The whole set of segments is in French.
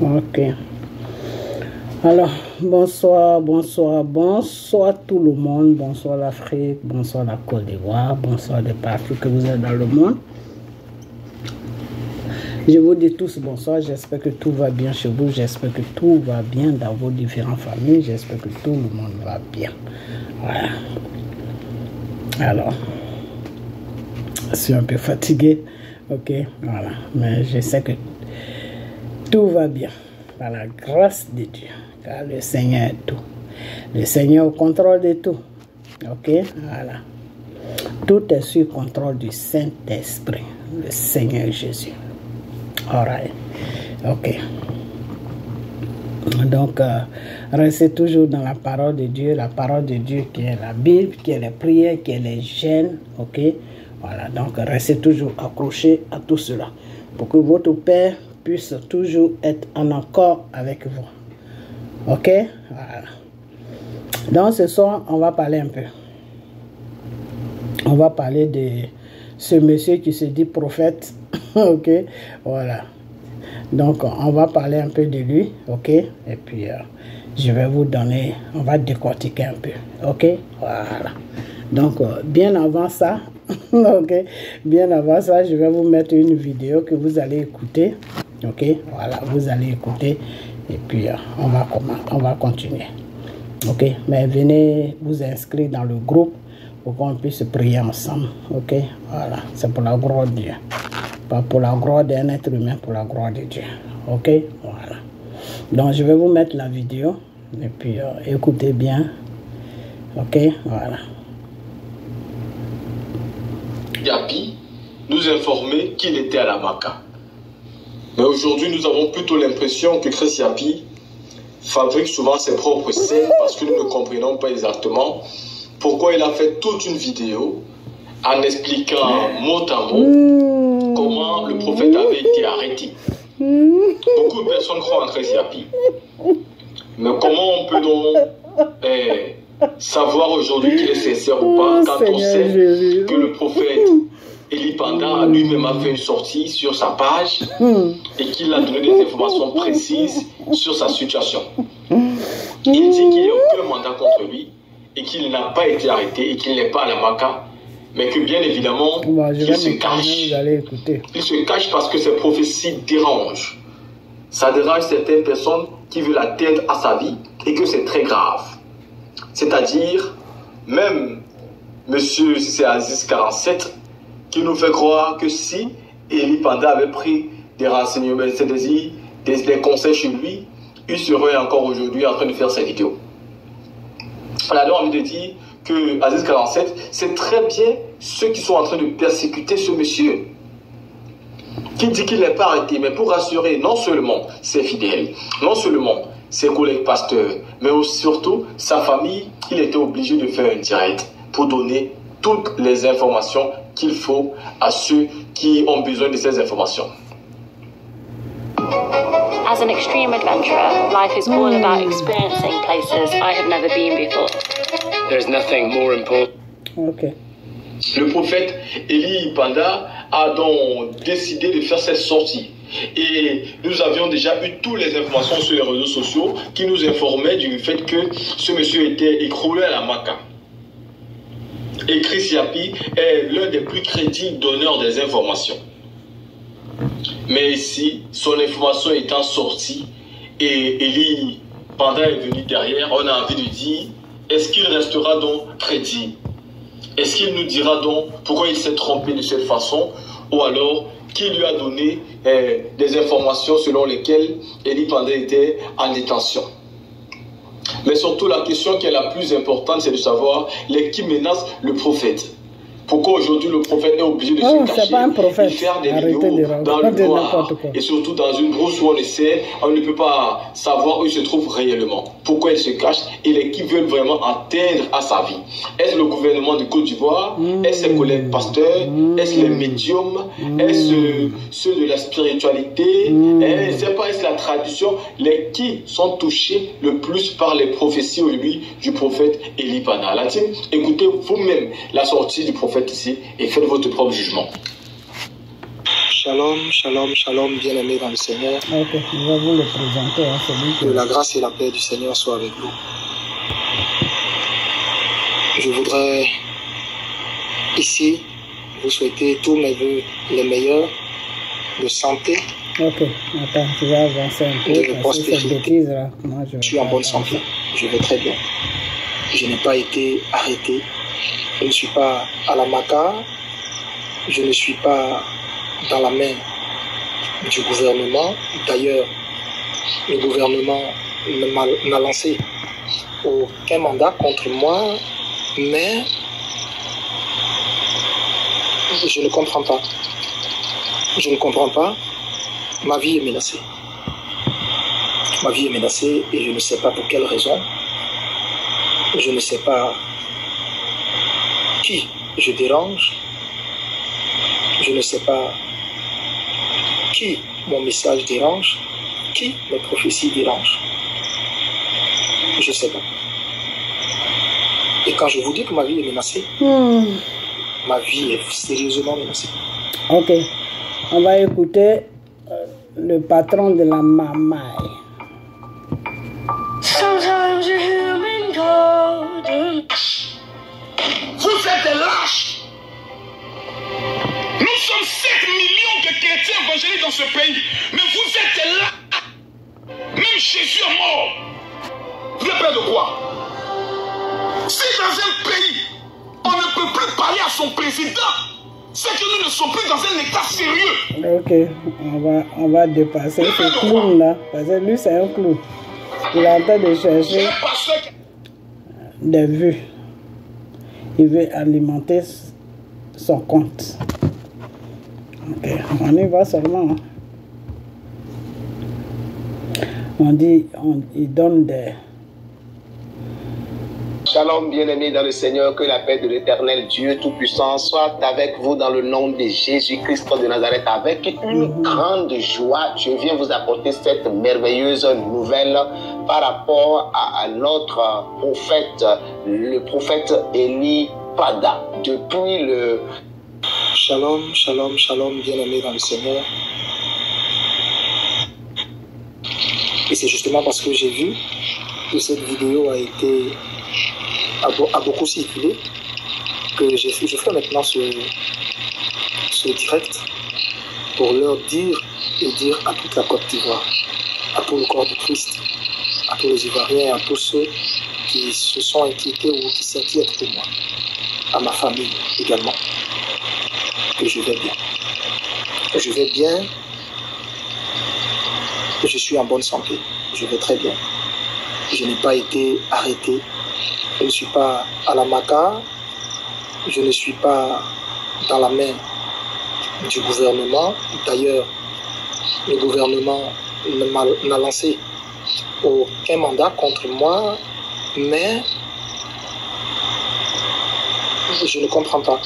Ok. Alors, bonsoir tout le monde. Bonsoir l'Afrique, bonsoir la Côte d'Ivoire, bonsoir de partout que vous êtes dans le monde. Je vous dis tous bonsoir, j'espère que tout va bien chez vous, j'espère que tout va bien dans vos différentes familles, j'espère que tout le monde va bien. Voilà. Alors, je suis un peu fatigué, ok, voilà, mais je sais que tout va bien, par la grâce de Dieu, car le Seigneur est tout. Le Seigneur au contrôle de tout, ok, voilà. Tout est sous contrôle du Saint-Esprit, le Seigneur Jésus. Alright, ok. Donc, restez toujours dans la parole de Dieu qui est la Bible, qui est les prières, qui est les jeûnes, ok. Voilà, donc restez toujours accrochés à tout cela pour que votre Père puisse toujours être en accord avec vous. Ok, voilà. Donc ce soir, on va parler un peu. On va parler de ce monsieur qui se dit prophète. Ok, voilà. Donc on va parler un peu de lui, ok. Et puis je vais vous donner, on va décortiquer un peu, ok. Voilà. Donc bien avant ça, ok, bien avant ça, je vais vous mettre une vidéo que vous allez écouter, ok. Voilà, vous allez écouter et puis on va continuer, ok. Mais venez vous inscrire dans le groupe pour qu'on puisse prier ensemble, ok. Voilà, c'est pour la gloire de Dieu, pas pour la gloire d'un être humain, pour la gloire de Dieu, ok. Voilà. Donc je vais vous mettre la vidéo et puis écoutez bien, ok. Voilà. Yapi nous informait qu'il était à la Maka. Mais aujourd'hui, nous avons plutôt l'impression que Chris Yapi fabrique souvent ses propres scènes parce que nous ne comprenons pas exactement pourquoi il a fait toute une vidéo en expliquant mot à mot comment le prophète avait été arrêté. Beaucoup de personnes croient en Chris Yapi. Mais comment on peut donc savoir aujourd'hui qu'il est sincère ou pas quand on sait que le prophète Eli Panda lui-même a fait une sortie sur sa page et qu'il a donné des informations précises sur sa situation. Il dit qu'il n'y a aucun mandat contre lui et qu'il n'a pas été arrêté et qu'il n'est pas à la Maka, mais que bien évidemment il se cache. Il se cache parce que ses prophéties dérangent. Ça dérange certaines personnes qui veulent atteindre à sa vie et que c'est très grave. C'est-à-dire, même monsieur, si c'est Aziz 47, qui nous fait croire que si Eli Panda avait pris des renseignements, des conseils chez lui, il serait encore aujourd'hui en train de faire ses vidéos. On a donc envie de dire que Aziz 47, c'est très bien ceux qui sont en train de persécuter ce monsieur, qui dit qu'il n'est pas arrêté, mais pour rassurer non seulement ses fidèles, non seulement ses collègues pasteurs, mais aussi, surtout sa famille, il était obligé de faire un direct pour donner toutes les informations qu'il faut à ceux qui ont besoin de ces informations. As an extreme adventurer, life is all about experiencing places I have never been before. There's nothing more important. Okay. Le prophète Eli Panda a donc décidé de faire cette sortie. Et nous avions déjà eu toutes les informations sur les réseaux sociaux qui nous informaient du fait que ce monsieur était écroulé à la Maka. Et Chris Yapi est l'un des plus crédibles donneurs des informations. Mais ici, son information étant sortie et Eli Panda est venu derrière, on a envie de dire, est-ce qu'il restera donc crédible? Est-ce qu'il nous dira donc pourquoi il s'est trompé de cette façon? Ou alors, qui lui a donné des informations selon lesquelles Eli Panda était en détention? Mais surtout, la question qui est la plus importante, c'est de savoir qui menace le prophète. Pourquoi aujourd'hui le prophète est obligé de se cacher et faire des vidéos dans le noir et surtout dans une brousse où on ne peut pas savoir où il se trouve réellement. Pourquoi il se cache et qui veulent vraiment atteindre à sa vie? Est-ce le gouvernement de Côte d'Ivoire? Est-ce ses collègues pasteurs? Est-ce les médiums? Est-ce ceux de la spiritualité? Je ne sais pas, est-ce la tradition? Qui sont touchés le plus par les prophéties aujourd'hui du prophète Eli Panda? La team, écoutez vous-même la sortie du prophète ici et faites votre propre jugement. Shalom, shalom, shalom, bien-aimés dans le Seigneur. Ok, je vais vous le présenter. Hein, que la grâce et la paix du Seigneur soient avec vous. Je voudrais ici vous souhaiter tous mes vœux les meilleurs de santé. Ok, attends, je vais avancer un peu. De prospérité. Là, moi, je suis en bonne santé, je vais très bien. Je n'ai pas été arrêté. Je ne suis pas à la Maca. Je ne suis pas dans la main du gouvernement. D'ailleurs, le gouvernement n'a lancé aucun mandat contre moi, mais je ne comprends pas. Je ne comprends pas. Ma vie est menacée. Ma vie est menacée et je ne sais pas pour quelle raison. Je ne sais pas qui je dérange. Je ne sais pas qui mon message dérange, qui mes prophéties dérangent. Je ne sais pas. Et quand je vous dis que ma vie est menacée, ma vie est sérieusement menacée. Ok, on va écouter le patron de la mamaille. Sometimes you're human golden. Vous êtes des lâches. Nous sommes 7 millions de chrétiens évangéliques dans ce pays, mais vous êtes des lâches. Même Jésus est mort. Vous avez peur de quoi? Si dans un pays, on ne peut plus parler à son président, c'est que nous ne sommes plus dans un état sérieux. Ok, on va dépasser ce clown-là, parce que lui, c'est un clown. Il est en train de chercher des vues. Il veut alimenter son compte. Ok, on y va seulement. On dit, il donne des... Shalom, bien-aimés dans le Seigneur, que la paix de l'Éternel Dieu Tout-Puissant soit avec vous dans le nom de Jésus-Christ de Nazareth. Avec une grande joie, je viens vous apporter cette merveilleuse nouvelle par rapport à notre prophète, le prophète Élie Pada. Depuis le... Shalom, shalom, shalom, bien-aimés dans le Seigneur. Et c'est justement parce que j'ai vu que cette vidéo a beaucoup circulé que je fais maintenant ce direct pour leur dire et dire à toute la Côte d'Ivoire, à tout le corps de Christ, à tous les Ivoiriens, à tous ceux qui se sont inquiétés ou qui s'inquiètent pour moi, à ma famille également, que je vais bien. Je vais bien, je suis en bonne santé, je vais très bien. Je n'ai pas été arrêté. Je ne suis pas à la Maca, je ne suis pas dans la main du gouvernement. D'ailleurs, le gouvernement n'a lancé aucun mandat contre moi, mais je ne comprends pas.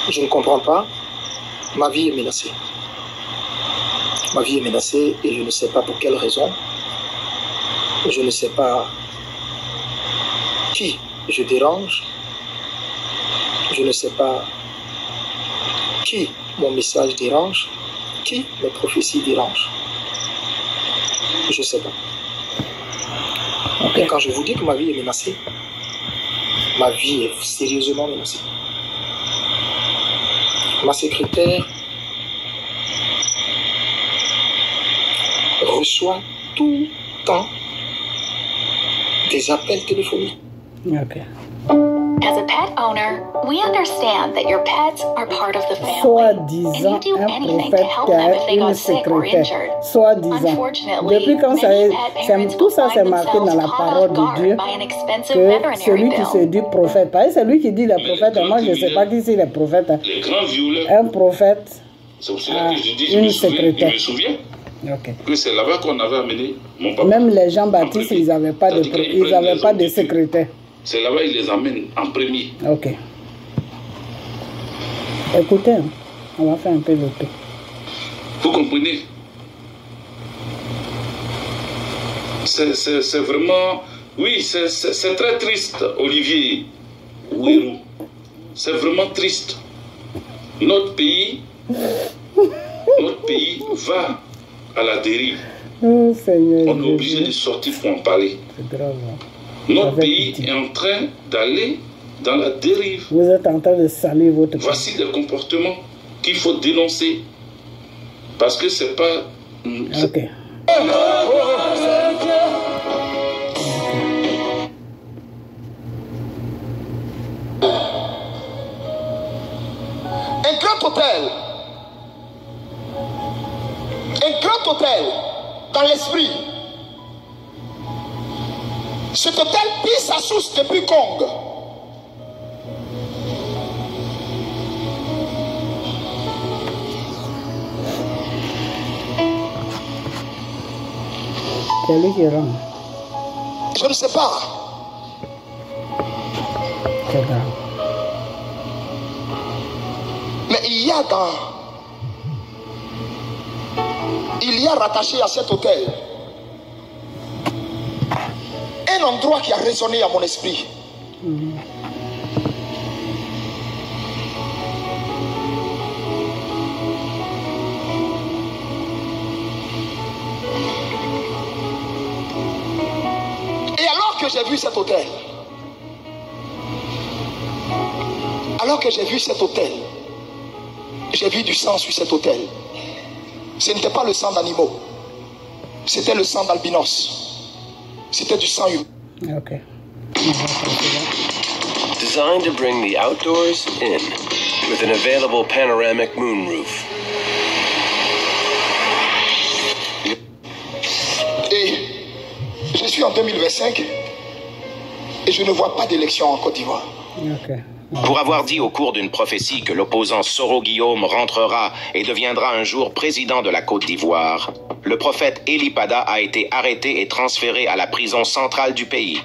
Je ne comprends pas. Ma vie est menacée. Ma vie est menacée et je ne sais pas pour quelle raison. Je ne sais pas qui je dérange. Je ne sais pas qui mon message dérange, qui mes prophéties dérangent. Je ne sais pas. Et quand je vous dis que ma vie est menacée, ma vie est sérieusement menacée. Ma secrétaire reçoit tout le temps des appels téléphoniques. Ok. As a pet owner, we understand that your pets are part of the family, Soi-disant, and you do un anything to prophète help qui them a if they une got sick or secrétaire. injured. Soi-disant. Unfortunately, Depuis quand ça many est, pet parents tout ça will c'est find marqué dans la themselves caught parole off de guard Dieu by an expensive que veterinary celui qui se bill. dit prophète, pas celui qui dit le prophète, moi je ne sais pas qui c'est le prophète. Les grands violeurs, Un prophète c'est pour cela a que je dis, une je secrétaire. me souviens Ok. que c'est là-bas qu'on avait amené mon papa. Même les Jean-Baptiste, ils n'avaient pas de, secrétaire. C'est là-bas ils les amènent en premier. Ok. Écoutez, hein, on va faire un peu le tour. Vous comprenez? C'est vraiment... Oui, c'est très triste, Olivier Ouérou. C'est vraiment triste. Notre pays notre pays va à la dérive. Oh, Seigneur, on est obligé de sortir pour en parler. C'est grave. Notre pays est en train d'aller dans la dérive. Vous êtes en train de salir votre pays. Voici des comportements qu'il faut dénoncer. Parce que c'est pas... Ok. Un grand hôtel. Un grand hôtel dans l'esprit. Cet hôtel pille sa source depuis Kong. C'est lui qui rentre. Je ne sais pas. C'est grave. Mais il y a rattaché à cet hôtel un endroit qui a résonné à mon esprit. Et alors que j'ai vu cet hôtel, j'ai vu du sang sur cet hôtel. Ce n'était pas le sang d'animaux. C'était le sang d'albinos. C'était du sang humain. Ok. Designed to bring the outdoors in with an available panoramic moonroof. Et je suis en 2025 et je ne vois pas d'élection en Côte d'Ivoire. Ok. Pour avoir dit au cours d'une prophétie que l'opposant Soro Guillaume rentrera et deviendra un jour président de la Côte d'Ivoire, le prophète Eli Pada a été arrêté et transféré à la prison centrale du pays.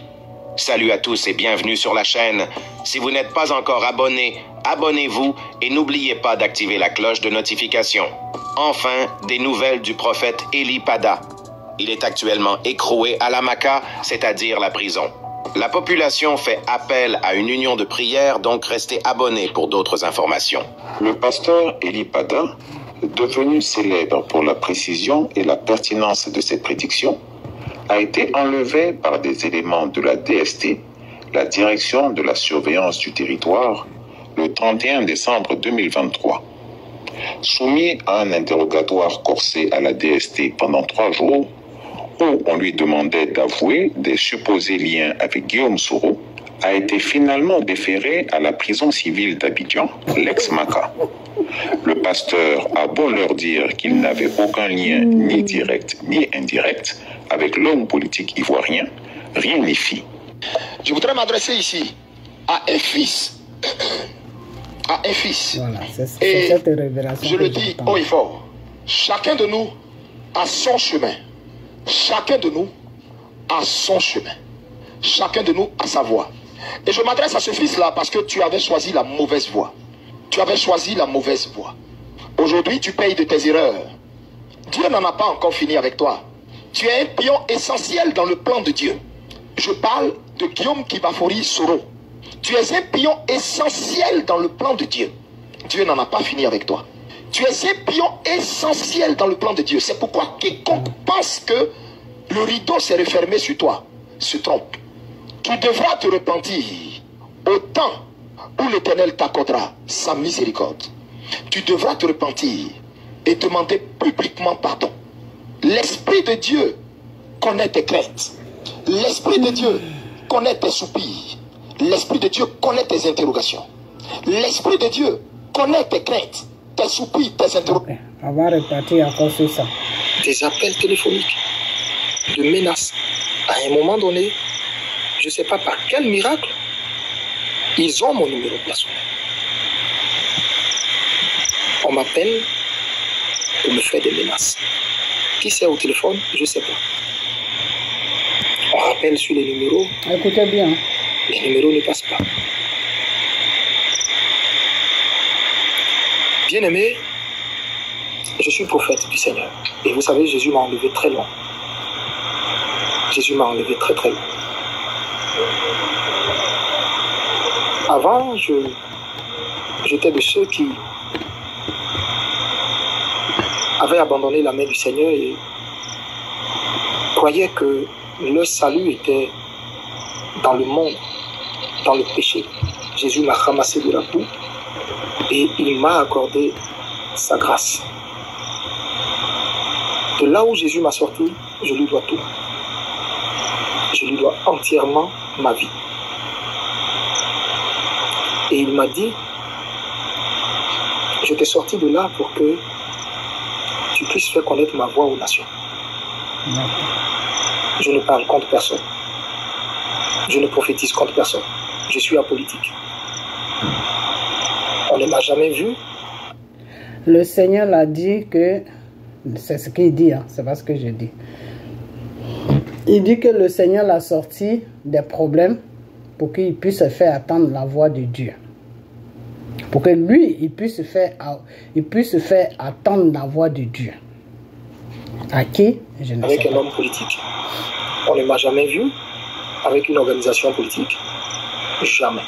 Salut à tous et bienvenue sur la chaîne. Si vous n'êtes pas encore abonné, abonnez-vous et n'oubliez pas d'activer la cloche de notification. Enfin, des nouvelles du prophète Eli Pada. Il est actuellement écroué à la Maka, c'est-à-dire la prison. La population fait appel à une union de prière, donc restez abonnés pour d'autres informations. Le pasteur Eli Pada, devenu célèbre pour la précision et la pertinence de ses prédictions, a été enlevé par des éléments de la DST, la Direction de la Surveillance du Territoire, le 31 décembre 2023. Soumis à un interrogatoire corsé à la DST pendant 3 jours, où on lui demandait d'avouer des supposés liens avec Guillaume Soro, a été finalement déféré à la prison civile d'Abidjan, l'ex-Maka. Le pasteur a beau leur dire qu'il n'avait aucun lien ni direct ni indirect avec l'homme politique ivoirien, rien n'y fit. Je voudrais m'adresser ici à un fils. À un fils. Voilà, c'est et cette révélation. je le dis haut et fort. Chacun de nous a son chemin. Chacun de nous a son chemin. Chacun de nous a sa voie. Et je m'adresse à ce fils-là parce que tu avais choisi la mauvaise voie. Tu avais choisi la mauvaise voie. Aujourd'hui, tu payes de tes erreurs. Dieu n'en a pas encore fini avec toi. Tu es un pion essentiel dans le plan de Dieu. Je parle de Guillaume Kibafori Soro. Tu es un pion essentiel dans le plan de Dieu. Dieu n'en a pas fini avec toi. Tu es un pion essentiel dans le plan de Dieu. C'est pourquoi quiconque pense que le rideau s'est refermé sur toi se trompe. Tu devras te repentir au temps où l'Éternel t'accordera sa miséricorde. Tu devras te repentir et demander publiquement pardon. L'Esprit de Dieu connaît tes craintes. L'Esprit de Dieu connaît tes soupirs. L'Esprit de Dieu connaît tes interrogations. L'Esprit de Dieu connaît tes craintes, tes soupirs, tes interrogations. On va repartir encore sur ça. Des appels téléphoniques, de menaces. À un moment donné, je ne sais pas par quel miracle, ils ont mon numéro personnel. On m'appelle pour me faire des menaces. Qui c'est au téléphone? Je ne sais pas. On rappelle sur les numéros. Écoutez bien. Les numéros ne passent pas. Bien-aimé, je suis prophète du Seigneur. Et vous savez, Jésus m'a enlevé très loin. Jésus m'a enlevé très très loin. Avant, j'étais de ceux qui avaient abandonné la main du Seigneur et croyaient que leur salut était dans le monde, dans le péché. Jésus m'a ramassé de la boue et il m'a accordé sa grâce. De là où Jésus m'a sorti, je lui dois tout. Je lui dois entièrement ma vie. Et il m'a dit, je t'ai sorti de là pour que tu puisses faire connaître ma voix aux nations. Je ne parle contre personne. Je ne prophétise contre personne. Je suis apolitique. On ne m'a jamais vu. Le Seigneur l'a dit que, c'est ce qu'il dit, hein, c'est pas ce que je dis. Il dit que le Seigneur l'a sorti des problèmes pour qu'il puisse faire attendre la voix de Dieu. Pour que lui, il puisse faire attendre la voix de Dieu. À qui? Je ne sais pas. Avec un homme politique. On ne m'a jamais vu avec une organisation politique. Jamais.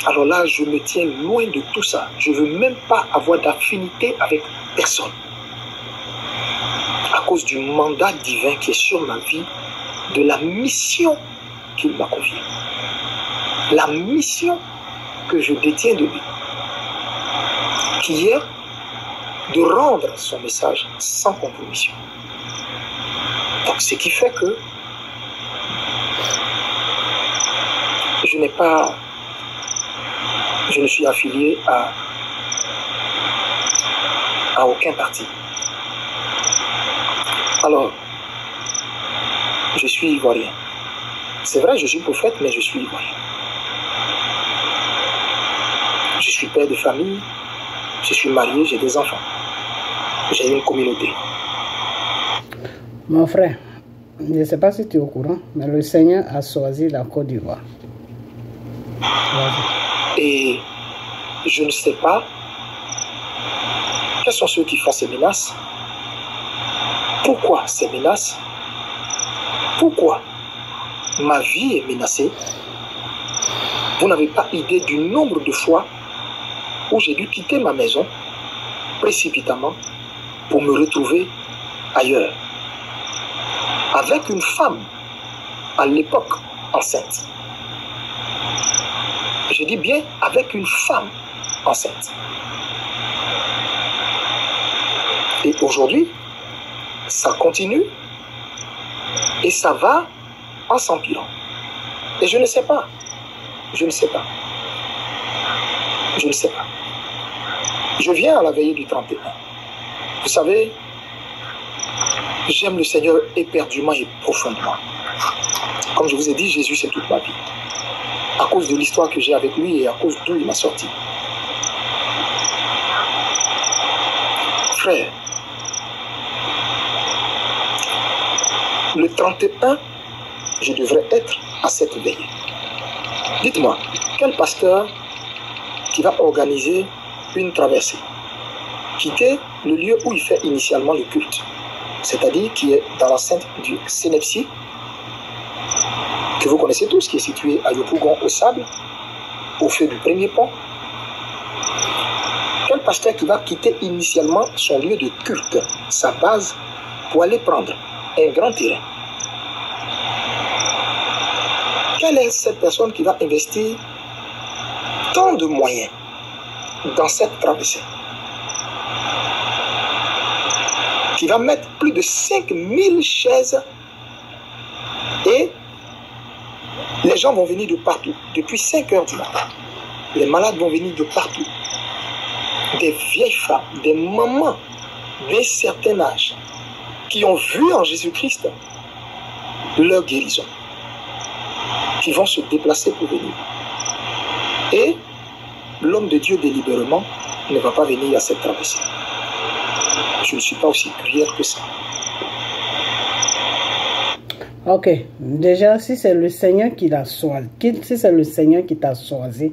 Alors là, je me tiens loin de tout ça. Je ne veux même pas avoir d'affinité avec personne. À cause du mandat divin qui est sur ma vie, de la mission qu'il m'a confiée. La mission que je détiens de lui. Qui est de rendre son message sans compromission. Donc, ce qui fait que je ne suis affilié à aucun parti. Alors, je suis ivoirien. C'est vrai, je suis prophète, mais je suis ivoirien. Je suis père de famille, je suis marié, j'ai des enfants. J'ai une communauté. Mon frère, je ne sais pas si tu es au courant, mais le Seigneur a choisi la Côte d'Ivoire. Et je ne sais pas quels sont ceux qui font ces menaces. Pourquoi ces menaces? Pourquoi ma vie est menacée? Vous n'avez pas idée du nombre de fois où j'ai dû quitter ma maison précipitamment pour me retrouver ailleurs. Avec une femme, à l'époque, enceinte. Je dis bien avec une femme enceinte. Et aujourd'hui, ça continue et ça va en s'empirant. Et je ne sais pas. Je ne sais pas. Je ne sais pas. Je viens à la veillée du 31. Vous savez, j'aime le Seigneur éperdument et profondément. Comme je vous ai dit, Jésus, c'est toute ma vie. À cause de l'histoire que j'ai avec lui et à cause d'où il m'a sorti. Frère, le 31, je devrais être à cette veillée. Dites-moi, quel pasteur qui va organiser une traversée, quitter le lieu où il fait initialement le culte, c'est-à-dire qui est dans l'enceinte du Sénepsi, que vous connaissez tous, qui est situé à Yopougon au Sable, au feu du premier pont. Quel pasteur qui va quitter initialement son lieu de culte, sa base, pour aller prendre un grand terrain? Quelle est cette personne qui va investir tant de moyens dans cette traversée? Qui va mettre plus de 5000 chaises et les gens vont venir de partout, depuis 5 heures du matin. Les malades vont venir de partout. Des vieilles femmes, des mamans d'un certain âge qui ont vu en Jésus-Christ leur guérison, qui vont se déplacer pour venir. Et l'homme de Dieu délibérément ne va pas venir à cette traversée. Je ne suis pas aussi gruyère que ça. Ok, déjà si c'est le Seigneur qui l'a choisi, si c'est le Seigneur qui t'a choisi,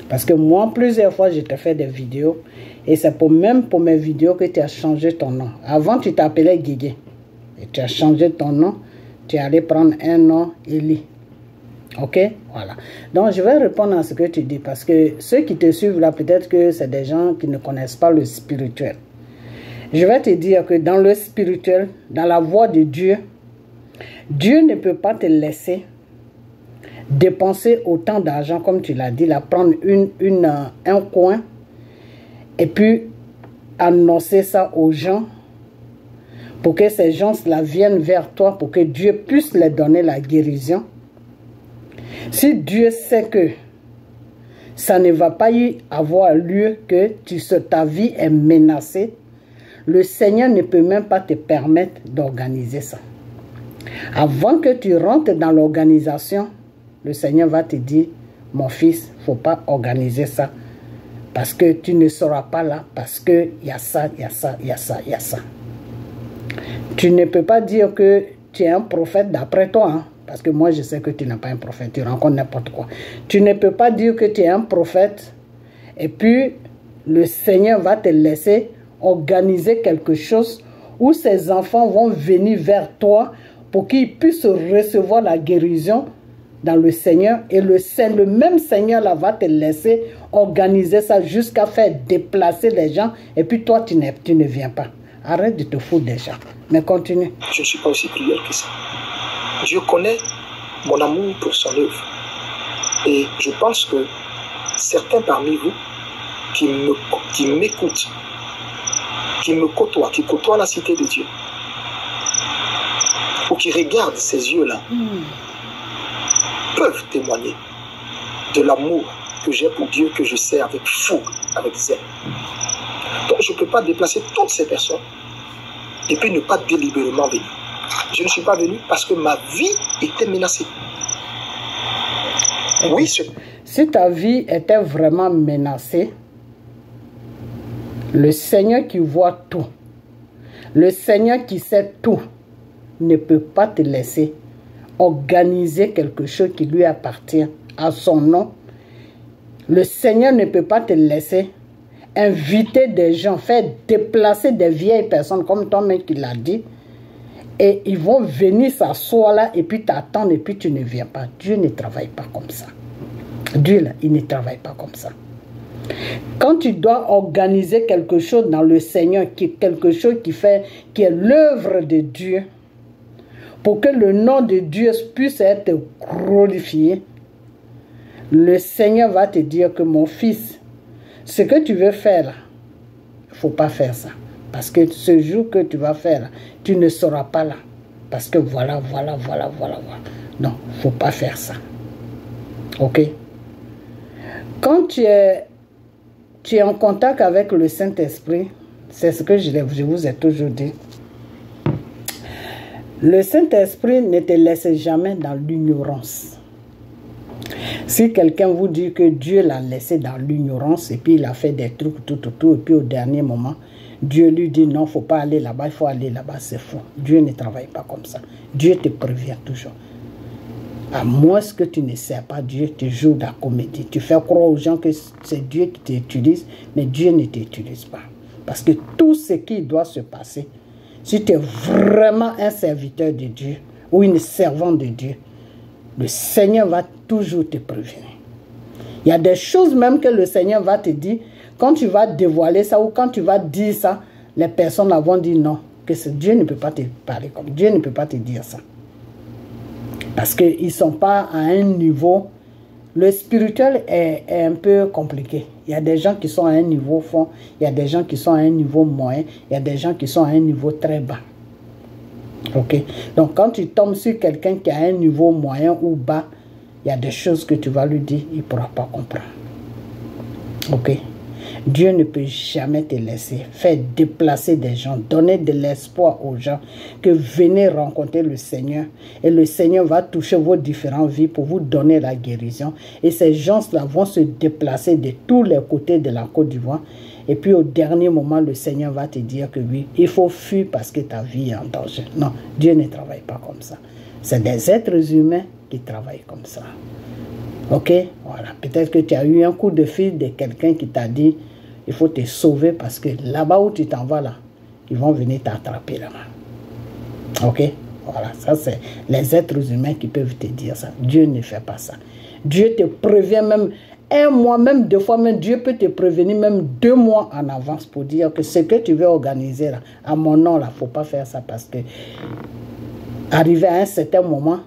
parce que moi plusieurs fois je t'ai fait des vidéos et c'est même pour mes vidéos que tu as changé ton nom. Avant tu t'appelais Guigui et tu as changé ton nom, tu es allé prendre un nom Eli. Ok, voilà. Donc, je vais répondre à ce que tu dis parce que ceux qui te suivent là, peut-être que c'est des gens qui ne connaissent pas le spirituel. Je vais te dire que dans le spirituel, dans la voie de Dieu, Dieu ne peut pas te laisser dépenser autant d'argent, comme tu l'as dit, là, prendre un coin et puis annoncer ça aux gens pour que ces gens-là viennent vers toi, pour que Dieu puisse leur donner la guérison. Si Dieu sait que ça ne va pas y avoir lieu, que ta vie est menacée, le Seigneur ne peut même pas te permettre d'organiser ça. Avant que tu rentres dans l'organisation, le Seigneur va te dire, mon fils, il ne faut pas organiser ça, parce que tu ne seras pas là, parce qu'il y a ça, il y a ça, il y a ça, il y a ça. Tu ne peux pas dire que tu es un prophète d'après toi, hein, parce que moi je sais que tu n'es pas un prophète, tu rencontres n'importe quoi. Tu ne peux pas dire que tu es un prophète et puis le Seigneur va te laisser organiser quelque chose où ces enfants vont venir vers toi pour qu'ils puissent recevoir la guérison dans le Seigneur, et le même Seigneur là va te laisser organiser ça jusqu'à faire déplacer les gens, et puis toi tu ne viens pas. Arrête de te foutre des gens, mais continue. Je ne suis pas aussi cruel que ça. Dieu connaît mon amour pour son œuvre, et je pense que certains parmi vous qui m'écoutent, qui me côtoient, qui côtoient la cité de Dieu, ou qui regardent ces yeux-là, peuvent témoigner de l'amour que j'ai pour Dieu, que je sers avec fougue, avec zèle. Donc je ne peux pas déplacer toutes ces personnes et puis ne pas délibérément venir. Je ne suis pas venu parce que ma vie était menacée. Oui, si ta vie était vraiment menacée, le Seigneur qui voit tout, le Seigneur qui sait tout, ne peut pas te laisser organiser quelque chose qui lui appartient à son nom. Le Seigneur ne peut pas te laisser inviter des gens, faire déplacer des vieilles personnes, comme toi-même qui l'a dit, et ils vont venir s'asseoir là, et puis t'attendre, et puis tu ne viens pas. Dieu ne travaille pas comme ça. Dieu, là, il ne travaille pas comme ça. Quand tu dois organiser quelque chose dans le Seigneur, quelque chose qui est l'œuvre de Dieu, pour que le nom de Dieu puisse être glorifié, le Seigneur va te dire que mon fils, ce que tu veux faire là, il ne faut pas faire ça. Parce que ce jour que tu vas faire là, tu ne seras pas là. Parce que voilà. Non, il ne faut pas faire ça. Ok? Quand tu es en contact avec le Saint-Esprit, c'est ce que je vous ai toujours dit. Le Saint-Esprit ne te laisse jamais dans l'ignorance. Si quelqu'un vous dit que Dieu l'a laissé dans l'ignorance et puis il a fait des trucs, tout, et puis au dernier moment, Dieu lui dit non, il ne faut pas aller là-bas, il faut aller là-bas, c'est faux. Dieu ne travaille pas comme ça. Dieu te prévient toujours. À moins que tu ne sais pas Dieu, tu joues de la comédie. Tu fais croire aux gens que c'est Dieu qui t'utilise, mais Dieu ne t'utilise pas. Parce que tout ce qui doit se passer, si tu es vraiment un serviteur de Dieu ou une servante de Dieu, le Seigneur va toujours te prévenir. Il y a des choses même que le Seigneur va te dire, quand tu vas dévoiler ça ou quand tu vas dire ça, les personnes vont dire non, que Dieu ne peut pas te parler comme Dieu ne peut pas te dire ça. Parce qu'ils ne sont pas à un niveau. Le spirituel est un peu compliqué. Il y a des gens qui sont à un niveau fond, il y a des gens qui sont à un niveau moyen, il y a des gens qui sont à un niveau très bas. Ok? Donc quand tu tombes sur quelqu'un qui est à un niveau moyen ou bas, il y a des choses que tu vas lui dire, il ne pourra pas comprendre. Ok? Dieu ne peut jamais te laisser faire déplacer des gens, donner de l'espoir aux gens que venez rencontrer le Seigneur et le Seigneur va toucher vos différentes vies pour vous donner la guérison et ces gens-là vont se déplacer de tous les côtés de la Côte d'Ivoire et puis au dernier moment le Seigneur va te dire que oui, il faut fuir parce que ta vie est en danger. Non, Dieu ne travaille pas comme ça. C'est des êtres humains qui travaillent comme ça. Ok? Voilà. Peut-être que tu as eu un coup de fil de quelqu'un qui t'a dit il faut te sauver parce que là-bas où tu t'en vas là, ils vont venir t'attraper là-bas. Ok? Voilà, ça c'est les êtres humains qui peuvent te dire ça. Dieu ne fait pas ça. Dieu te prévient même un mois, même 2 fois, même Dieu peut te prévenir même 2 mois en avance pour dire que ce que tu veux organiser là, à mon nom là, faut pas faire ça parce que arrivé à un certain moment,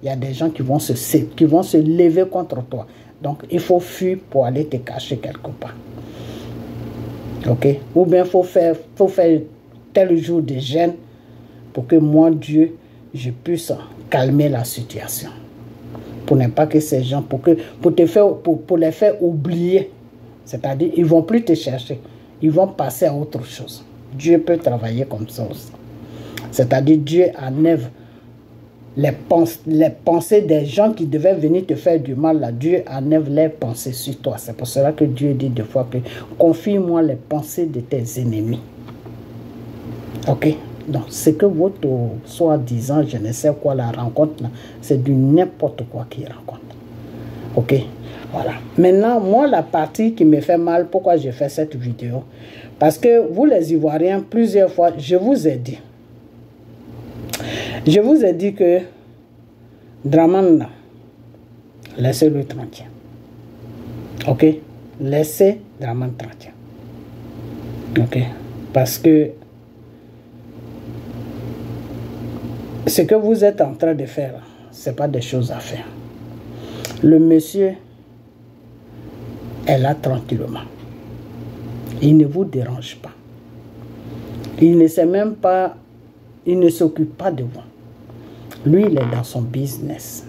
il y a des gens qui vont se lever contre toi. Donc il faut fuir pour aller te cacher quelque part. Ok? Ou bien faut faire tel jour de jeûne pour que moi, Dieu, je puisse calmer la situation. Pour ne pas que ces gens, pour les faire oublier. C'est-à-dire, ils ne vont plus te chercher. Ils vont passer à autre chose. Dieu peut travailler comme ça aussi. C'est-à-dire, Dieu enlève les pensées des gens qui devaient venir te faire du mal. Là, Dieu enlève les pensées sur toi. C'est pour cela que Dieu dit des fois que confie-moi les pensées de tes ennemis. Ok? Donc, c'est que votre soi-disant, je ne sais quoi, la rencontre, c'est du n'importe quoi qui rencontre. Ok? Voilà. Maintenant, moi, la partie qui me fait mal, pourquoi j'ai fait cette vidéo? Parce que vous, les Ivoiriens, plusieurs fois, je vous ai dit. Je vous ai dit que Dramane, laissez-le tranquille. Ok? Laissez Dramane tranquille. Ok? Parce que ce que vous êtes en train de faire, ce n'est pas des choses à faire. Le monsieur est là tranquillement. Il ne vous dérange pas. Il ne sait même pas, il ne s'occupe pas de vous. Lui, il est dans son business.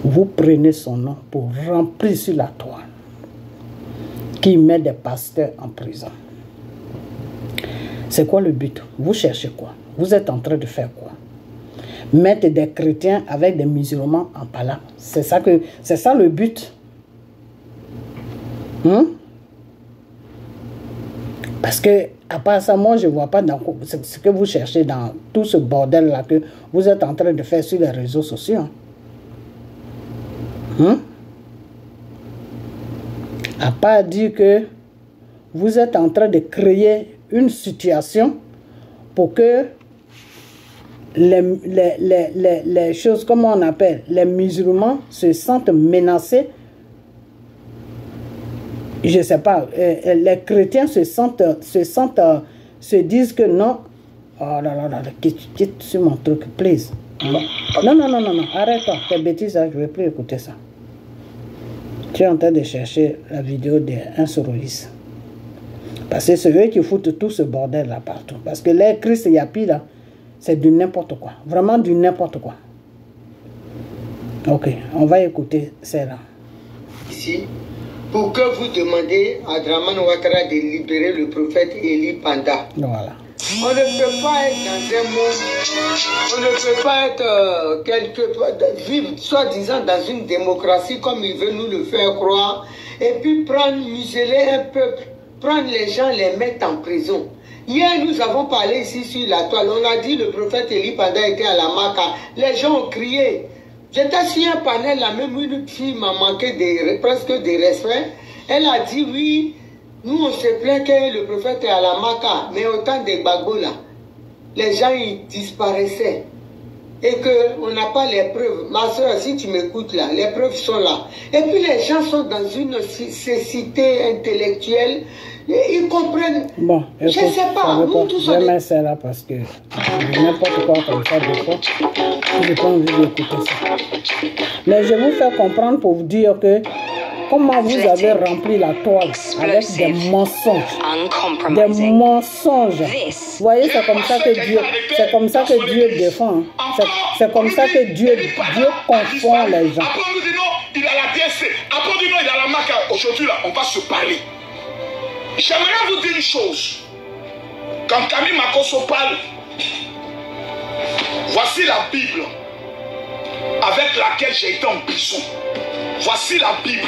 Vous prenez son nom pour remplir sur la toile. Qui met des pasteurs en prison. C'est quoi le but? Vous cherchez quoi? Vous êtes en train de faire quoi? Mettre des chrétiens avec des musulmans en palabre. C'est ça le but. Parce que, à part ça, moi, je ne vois pas dans ce que vous cherchez dans tout ce bordel-là que vous êtes en train de faire sur les réseaux sociaux. À part dire que vous êtes en train de créer une situation pour que les choses, comment on appelle, les musulmans se sentent menacés. Je ne sais pas, les chrétiens se disent que non. Oh là là, quitte sur mon truc, please. Non, arrête-toi, tes bêtises, je ne vais plus écouter ça. Tu es en train de chercher la vidéo d'un soroïste. Parce que c'est eux qui foutent tout ce bordel là partout. Parce que les Christ Yapi là, c'est du n'importe quoi. Vraiment du n'importe quoi. Ok, on va écouter celle-là. Ici, pour que vous demandez à Dramane Ouattara de libérer le prophète Eli Panda. Voilà. On ne peut pas être dans un monde, on ne peut pas être vivre soi-disant dans une démocratie comme il veut nous le faire croire, et puis museler un peuple, prendre les gens, les mettre en prison. Hier, nous avons parlé ici sur la toile. On a dit le prophète Eli Panda était à la Maka. Les gens ont crié. J'étais sur un panel, là, même une fille m'a manqué presque de respect. Elle a dit oui, nous on se plaint que le prophète est à la Maka. Mais au temps des Gbagbo, là, les gens ils disparaissaient. Et qu'on n'a pas les preuves. Ma soeur, si tu m'écoutes là, les preuves sont là. Et puis les gens sont dans une cécité intellectuelle. Ils comprennent. Bon, écoute, je ne sais pas. Nous tous je mets ça là parce que n'importe quoi comme ça, des fois, je n'ai pas envie d'écouter ça. Mais je vais vous faire comprendre pour vous dire que comment vous avez rempli la toile avec des mensonges. Des mensonges. Vous voyez, c'est comme ça que Dieu défend. C'est comme ça que Dieu confond les gens. Après, on nous dit non, il a la DSC. Après, on dit non, il a la Maka. Aujourd'hui, là, on va se parler. J'aimerais vous dire une chose. Quand Camille Makosso parle, voici la Bible avec laquelle j'ai été en prison. Voici la Bible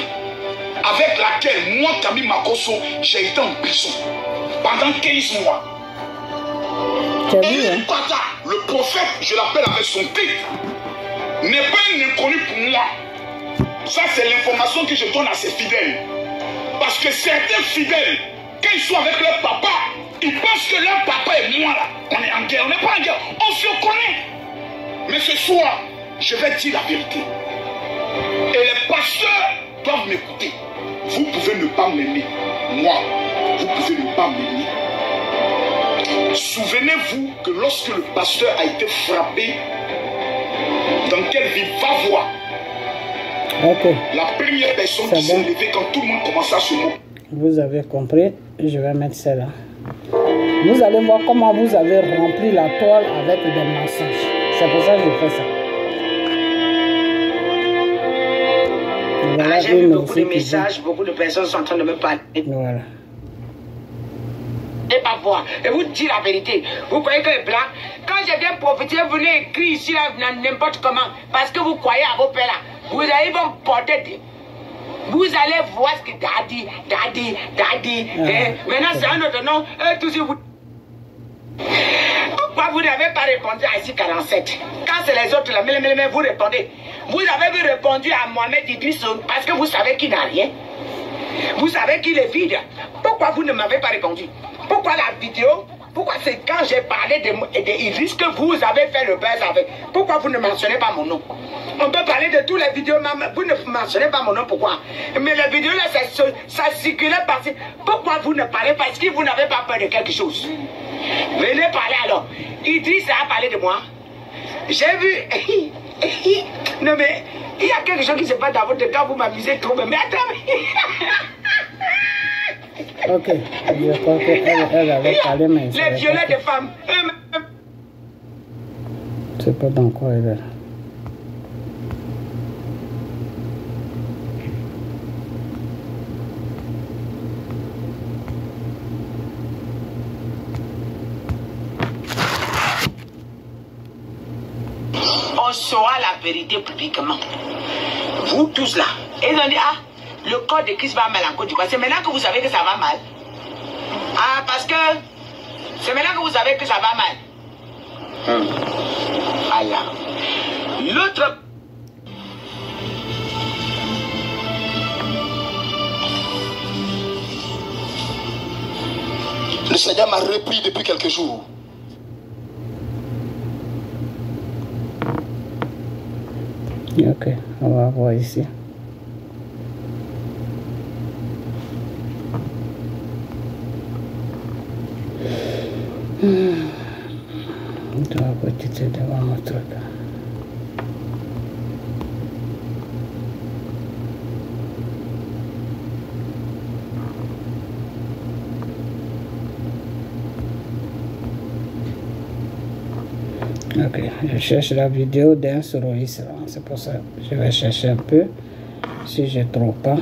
avec laquelle moi, Camille Makosso, j'ai été en prison pendant 15 mois. Eli Panda, le prophète, je l'appelle avec son titre, n'est pas un inconnu pour moi. Ça, c'est l'information que je donne à ses fidèles. Parce que certains fidèles, quand ils sont avec leur papa, Ils pensent que leur papa et moi, là, on est en guerre. On n'est pas en guerre. On se connaît. Mais ce soir, je vais dire la vérité. Et les pasteurs doivent m'écouter. Vous pouvez ne pas m'aimer. Moi, vous pouvez ne pas m'aimer. Souvenez-vous que lorsque le pasteur a été frappé, dans quelle ville, va voir. Ok. La première personne qui s'est levée quand tout le monde commençait à se moquer. Vous avez compris, je vais mettre ça là. Vous allez voir comment vous avez rempli la toile avec des mensonges. C'est pour ça que je fais ça. Voilà, j'ai vu beaucoup de messages, beaucoup de personnes sont en train de me parler. Voilà. Et pas voir. Et vous dire la vérité. Vous croyez que les blancs, quand je viens prophétiser, vous venez écrire ici là, n'importe comment, parce que vous croyez à vos pères là. Vous allez vous porter des... Vous allez voir ce que daddy. Maintenant c'est un autre nom. Toujours vous... Pourquoi vous n'avez pas répondu à IC 47? Quand c'est les autres là, mais vous répondez. Vous avez répondu à Mohamed Idriss parce que vous savez qu'il n'a rien. Vous savez qu'il est vide. Pourquoi vous ne m'avez pas répondu? Pourquoi la vidéo? Pourquoi c'est quand j'ai parlé d'Idriss que vous avez fait le buzz avec? Pourquoi vous ne mentionnez pas mon nom? On peut parler de toutes les vidéos, mais vous ne mentionnez pas mon nom, pourquoi? Mais les vidéos là, ça circulait partout. Pourquoi vous ne parlez pas? Est-ce que vous n'avez pas peur de quelque chose? Venez parler alors. Idriss a parlé de moi. J'ai vu... Non mais, il y a quelque chose qui se passe dans votre cas, vous m'amusez trop, mais attends. Ok, je crois qu'elle avait parlé, mais... Les violets de femmes. Je sais pas dans quoi elle est. On saura la vérité publiquement. Vous tous là. Et ils ont dit, ah, le corps de Christ va mal en Côte d'Ivoire. C'est maintenant que vous savez que ça va mal. Ah, parce que c'est maintenant que vous savez que ça va mal. Voilà. L'autre... Le Seigneur m'a repris depuis quelques jours. Ok, on va voir ici. Je dois petiter devant mon truc. Ok, je cherche la vidéo d'un Soroïs. C'est pour ça que je vais chercher un peu. Si je ne trouve pas.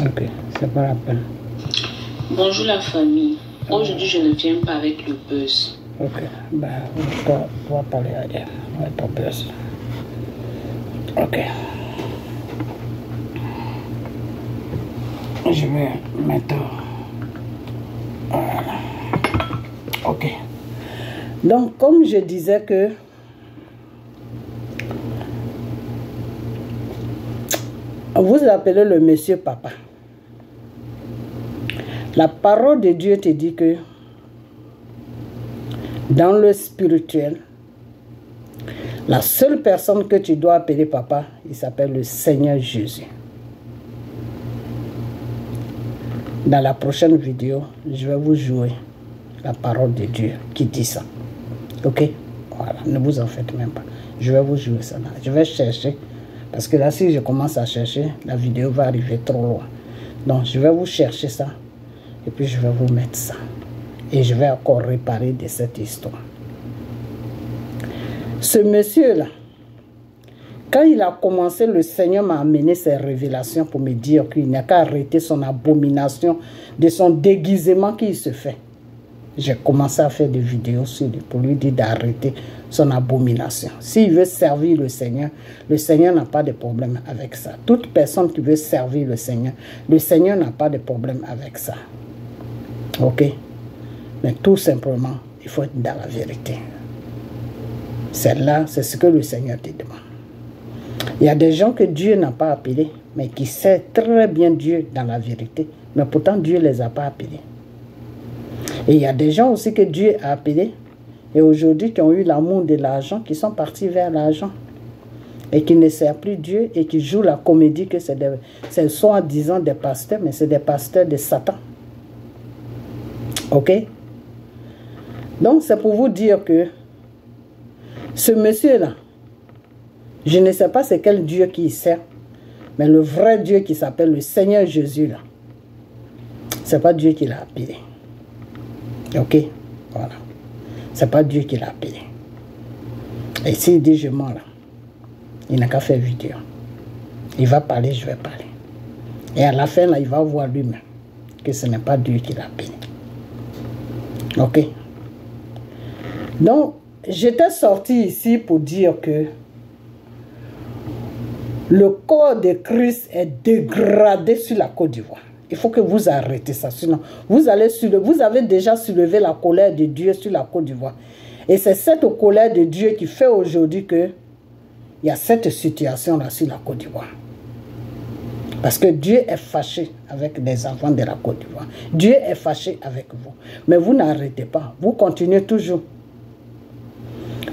Ok, c'est pas la peine. Bonjour la famille. Aujourd'hui, je ne viens pas avec le buzz. Ok, ben, on va parler ailleurs. On va pas buzz. Ok. Je vais mettre... Voilà. Ok. Donc, comme je disais que... Vous appelez le monsieur papa. La parole de Dieu te dit que dans le spirituel, la seule personne que tu dois appeler papa, il s'appelle le Seigneur Jésus. Dans la prochaine vidéo, je vais vous jouer la parole de Dieu qui dit ça. Ok? Voilà, ne vous en faites même pas. Je vais vous jouer ça là. Je vais chercher. Parce que là, si je commence à chercher, la vidéo va arriver trop loin. Donc, je vais vous chercher ça. Et puis, je vais vous mettre ça. Et je vais encore réparer de cette histoire. Ce monsieur-là, quand il a commencé, le Seigneur m'a amené ses révélations pour me dire qu'il n'a qu'à arrêter son abomination de son déguisement qu'il se fait. J'ai commencé à faire des vidéos sur lui pour lui dire d'arrêter son abomination. S'il veut servir le Seigneur n'a pas de problème avec ça. Toute personne qui veut servir le Seigneur n'a pas de problème avec ça. Ok? Mais tout simplement, il faut être dans la vérité. Celle-là, c'est ce que le Seigneur te demande. Il y a des gens que Dieu n'a pas appelés, mais qui savent très bien Dieu dans la vérité. Mais pourtant, Dieu ne les a pas appelés. Et il y a des gens aussi que Dieu a appelés, et aujourd'hui qui ont eu l'amour de l'argent, qui sont partis vers l'argent, et qui ne servent plus Dieu, et qui jouent la comédie que c'est soi-disant des pasteurs, mais c'est des pasteurs de Satan. Ok? Donc c'est pour vous dire que ce monsieur-là, je ne sais pas c'est quel Dieu qui sert, mais le vrai Dieu qui s'appelle le Seigneur Jésus, là, c'est pas Dieu qui l'a appelé. Ok? Voilà. C'est pas Dieu qui l'a appelé. Et s'il dit je mens là, il n'a qu'à faire vidéo. Il va parler, je vais parler. Et à la fin là, il va voir lui-même que ce n'est pas Dieu qui l'a appelé. Ok? Donc, j'étais sorti ici pour dire que le corps de Christ est dégradé sur la Côte d'Ivoire. Il faut que vous arrêtez ça, sinon vous avez déjà soulevé la colère de Dieu sur la Côte d'Ivoire. Et c'est cette colère de Dieu qui fait aujourd'hui qu'il y a cette situation-là sur la Côte d'Ivoire. Parce que Dieu est fâché avec les enfants de la Côte d'Ivoire. Dieu est fâché avec vous. Mais vous n'arrêtez pas. Vous continuez toujours.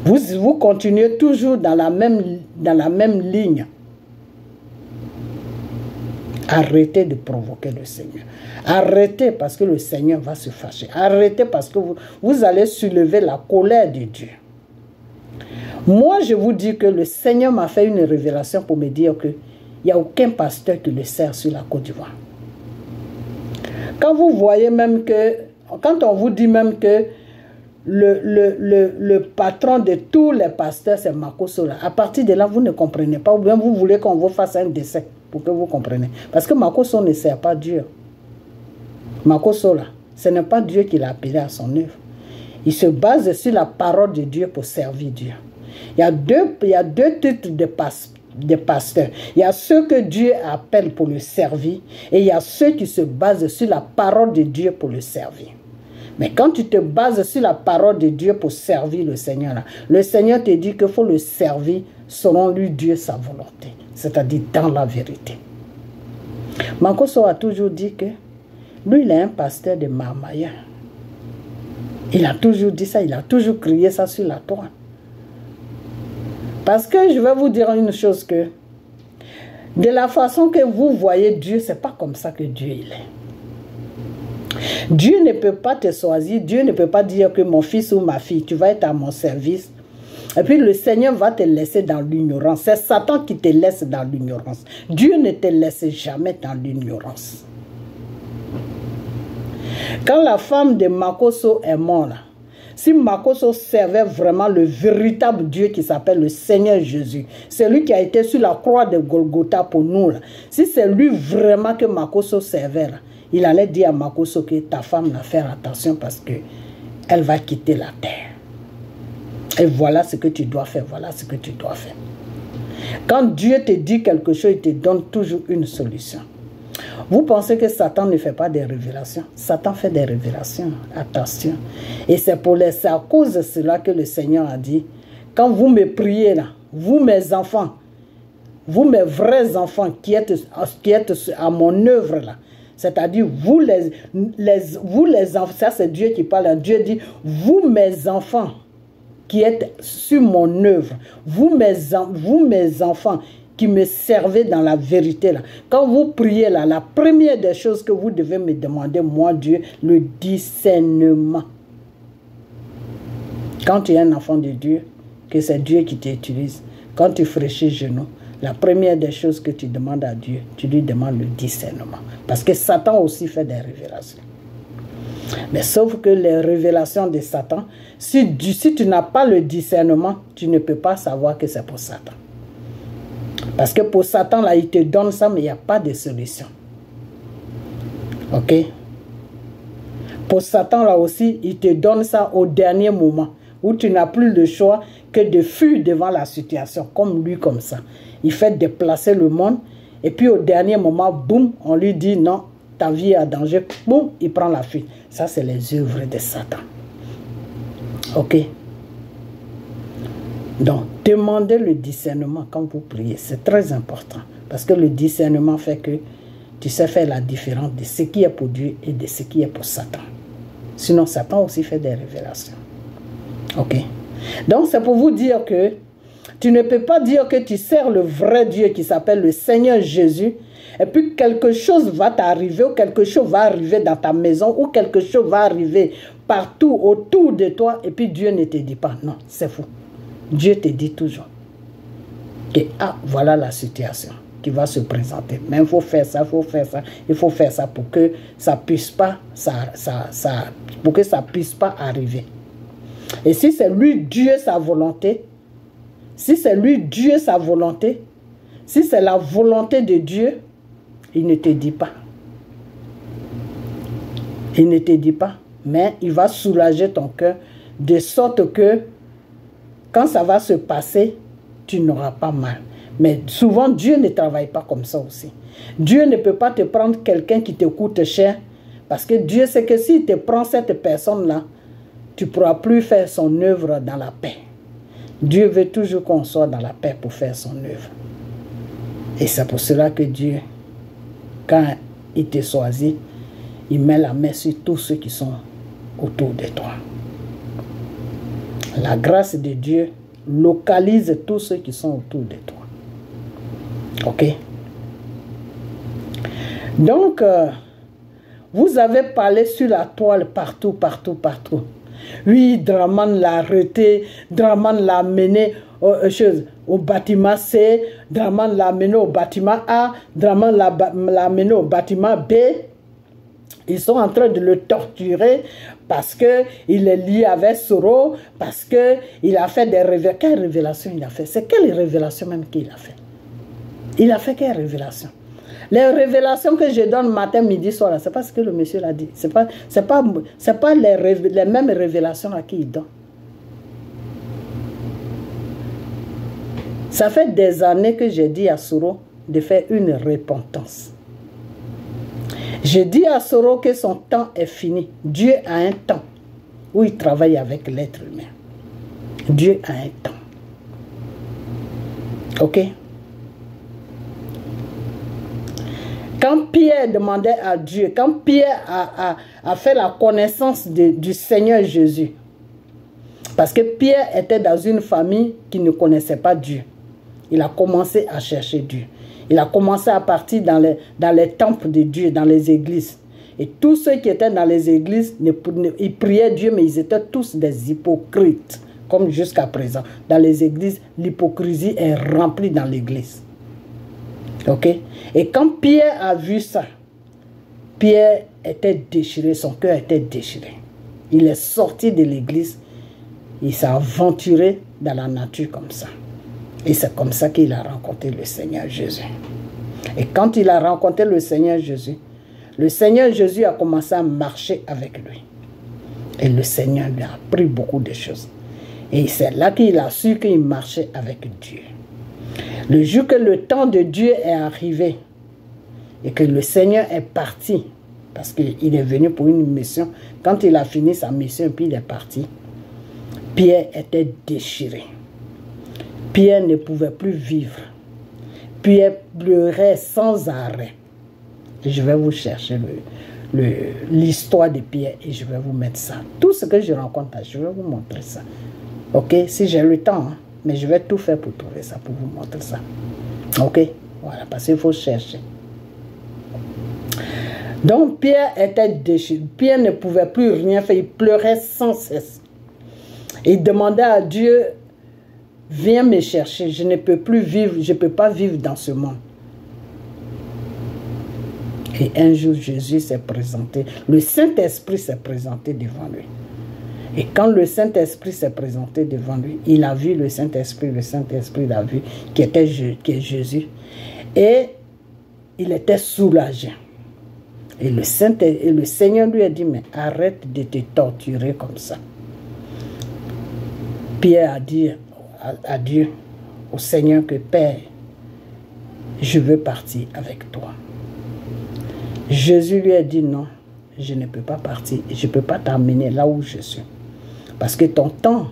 Vous continuez toujours dans la même ligne. Arrêtez de provoquer le Seigneur. Arrêtez parce que le Seigneur va se fâcher. Arrêtez parce que vous allez soulever la colère de Dieu. Moi, je vous dis que le Seigneur m'a fait une révélation pour me dire qu'il n'y a aucun pasteur qui le sert sur la Côte d'Ivoire. Quand vous voyez même que, quand on vous dit même que le patron de tous les pasteurs, c'est Makosso, là, à partir de là, vous ne comprenez pas, ou bien vous voulez qu'on vous fasse un dessin pour que vous compreniez. Parce que Makosso ne sert pas Dieu. Makosso, là, ce n'est pas Dieu qui l'a appelé à son œuvre. Il se base sur la parole de Dieu pour servir Dieu. Il y a deux titres de pasteurs. Il y a ceux que Dieu appelle pour le servir et il y a ceux qui se basent sur la parole de Dieu pour le servir. Mais quand tu te bases sur la parole de Dieu pour servir le Seigneur, là, le Seigneur te dit qu'il faut le servir selon lui Dieu sa volonté, c'est-à-dire dans la vérité. Makosso a toujours dit que lui, il est un pasteur de Marmaïa. Il a toujours dit ça, il a toujours crié ça sur la toile. Parce que je vais vous dire une chose que, de la façon que vous voyez Dieu, c'est pas comme ça que Dieu il est. Dieu ne peut pas te choisir, Dieu ne peut pas dire que mon fils ou ma fille, tu vas être à mon service. Et puis le Seigneur va te laisser dans l'ignorance. C'est Satan qui te laisse dans l'ignorance. Dieu ne te laisse jamais dans l'ignorance. Quand la femme de Makosso est morte, si Makosso servait vraiment le véritable Dieu qui s'appelle le Seigneur Jésus, c'est lui qui a été sur la croix de Golgotha pour nous, là. Si c'est lui vraiment que Makosso servait, là, il allait dire à Makosso que ta femme va faire attention parce qu'elle va quitter la terre. Et voilà ce que tu dois faire, voilà ce que tu dois faire. Quand Dieu te dit quelque chose, il te donne toujours une solution. Vous pensez que Satan ne fait pas des révélations? Satan fait des révélations, attention. Et c'est à cause de cela que le Seigneur a dit, quand vous me priez là, vous mes enfants, vous mes vrais enfants qui êtes à mon œuvre là, c'est-à-dire vous les enfants, ça c'est Dieu qui parle, Dieu dit, vous mes enfants qui êtes sur mon œuvre, vous mes enfants qui me servez dans la vérité là. Quand vous priez là, la première des choses que vous devez me demander, moi Dieu, le discernement. Quand tu es un enfant de Dieu, que c'est Dieu qui t'utilise, quand tu fraîchis genoux, la première des choses que tu demandes à Dieu, tu lui demandes le discernement. Parce que Satan aussi fait des révélations. Mais sauf que les révélations de Satan, si tu n'as pas le discernement, tu ne peux pas savoir que c'est pour Satan. Parce que pour Satan, là, il te donne ça, mais il n'y a pas de solution. Ok? Pour Satan, là aussi, il te donne ça au dernier moment, où tu n'as plus le choix que de fuir devant la situation, comme lui, comme ça. Il fait déplacer le monde, et puis au dernier moment, boum, on lui dit non, ta vie est en danger, boum, il prend la fuite. Ça, c'est les œuvres de Satan. Ok? Donc, demandez le discernement quand vous priez. C'est très important. Parce que le discernement fait que tu sais faire la différence de ce qui est pour Dieu et de ce qui est pour Satan. Sinon, Satan aussi fait des révélations. Ok? Donc, c'est pour vous dire que tu ne peux pas dire que tu sers le vrai Dieu qui s'appelle le Seigneur Jésus, et puis quelque chose va t'arriver, ou quelque chose va arriver dans ta maison, ou quelque chose va arriver partout autour de toi, et puis Dieu ne te dit pas. Non, c'est faux. Dieu te dit toujours que voilà la situation qui va se présenter. Mais il faut faire ça, il faut faire ça, il faut faire ça pour que ça puisse pas, pour que ça puisse pas arriver. Et si c'est lui Dieu sa volonté, si c'est lui Dieu sa volonté, si c'est la volonté de Dieu, il ne te dit pas. Il ne te dit pas, mais il va soulager ton cœur de sorte que quand ça va se passer, tu n'auras pas mal. Mais souvent, Dieu ne travaille pas comme ça aussi. Dieu ne peut pas te prendre quelqu'un qui te coûte cher, parce que Dieu sait que s'il te prend cette personne-là, tu ne pourras plus faire son œuvre dans la paix. Dieu veut toujours qu'on soit dans la paix pour faire son œuvre. Et c'est pour cela que Dieu, quand il te choisit, il met la main sur tous ceux qui sont autour de toi. La grâce de Dieu localise tous ceux qui sont autour de toi. Ok? Donc, vous avez parlé sur la toile partout, partout, partout. Oui, Draman l'a arrêté, Draman l'a mené au bâtiment C, Draman l'a mené au bâtiment A, Draman l'a mené au bâtiment B. Ils sont en train de le torturer parce qu'il est lié avec Soro, parce qu'il a fait des révélations. Quelle révélation il a fait? C'est quelle révélation même qu'il a fait? Il a fait quelle révélation? Les révélations que je donne matin, midi, soir, c'est pas ce que le monsieur l'a dit. C'est pas les mêmes révélations à qui il donne. Ça fait des années que j'ai dit à Soro de faire une repentance. J'ai dit à Soro que son temps est fini. Dieu a un temps où il travaille avec l'être humain. Dieu a un temps. Ok? Quand Pierre demandait à Dieu, quand Pierre a fait la connaissance du Seigneur Jésus, parce que Pierre était dans une famille qui ne connaissait pas Dieu. Il a commencé à chercher Dieu. Il a commencé à partir dans les temples de Dieu, dans les églises. Et tous ceux qui étaient dans les églises, ils priaient Dieu, mais ils étaient tous des hypocrites, comme jusqu'à présent. Dans les églises, l'hypocrisie est remplie dans l'église. Ok? Et quand Pierre a vu ça, Pierre était déchiré, son cœur était déchiré. Il est sorti de l'église, il s'est aventuré dans la nature comme ça. Et c'est comme ça qu'il a rencontré le Seigneur Jésus. Et quand il a rencontré le Seigneur Jésus a commencé à marcher avec lui. Et le Seigneur lui a appris beaucoup de choses. Et c'est là qu'il a su qu'il marchait avec Dieu. Le jour que le temps de Dieu est arrivé et que le Seigneur est parti, parce qu'il est venu pour une mission, quand il a fini sa mission, puis il est parti, Pierre était déchiré. Pierre ne pouvait plus vivre. Pierre pleurait sans arrêt. Et je vais vous chercher l'histoire de Pierre et je vais vous mettre ça. Tout ce que je rencontre, je vais vous montrer ça. Ok? Si j'ai le temps, hein? Mais je vais tout faire pour trouver ça, pour vous montrer ça. Ok? Voilà, parce qu'il faut chercher. Donc, Pierre était déchiré. Pierre ne pouvait plus rien faire. Il pleurait sans cesse. Il demandait à Dieu, viens me chercher. Je ne peux plus vivre, je ne peux pas vivre dans ce monde. Et un jour, Jésus s'est présenté. Le Saint-Esprit s'est présenté devant lui. Et quand le Saint-Esprit s'est présenté devant lui, il a vu le Saint-Esprit l'a vu, qui est Jésus. Et il était soulagé. Et le Seigneur lui a dit, mais arrête de te torturer comme ça. Pierre a dit à Dieu, au Seigneur, que Père, je veux partir avec toi. Jésus lui a dit, non, je ne peux pas partir, je ne peux pas t'amener là où je suis. Parce que ton temps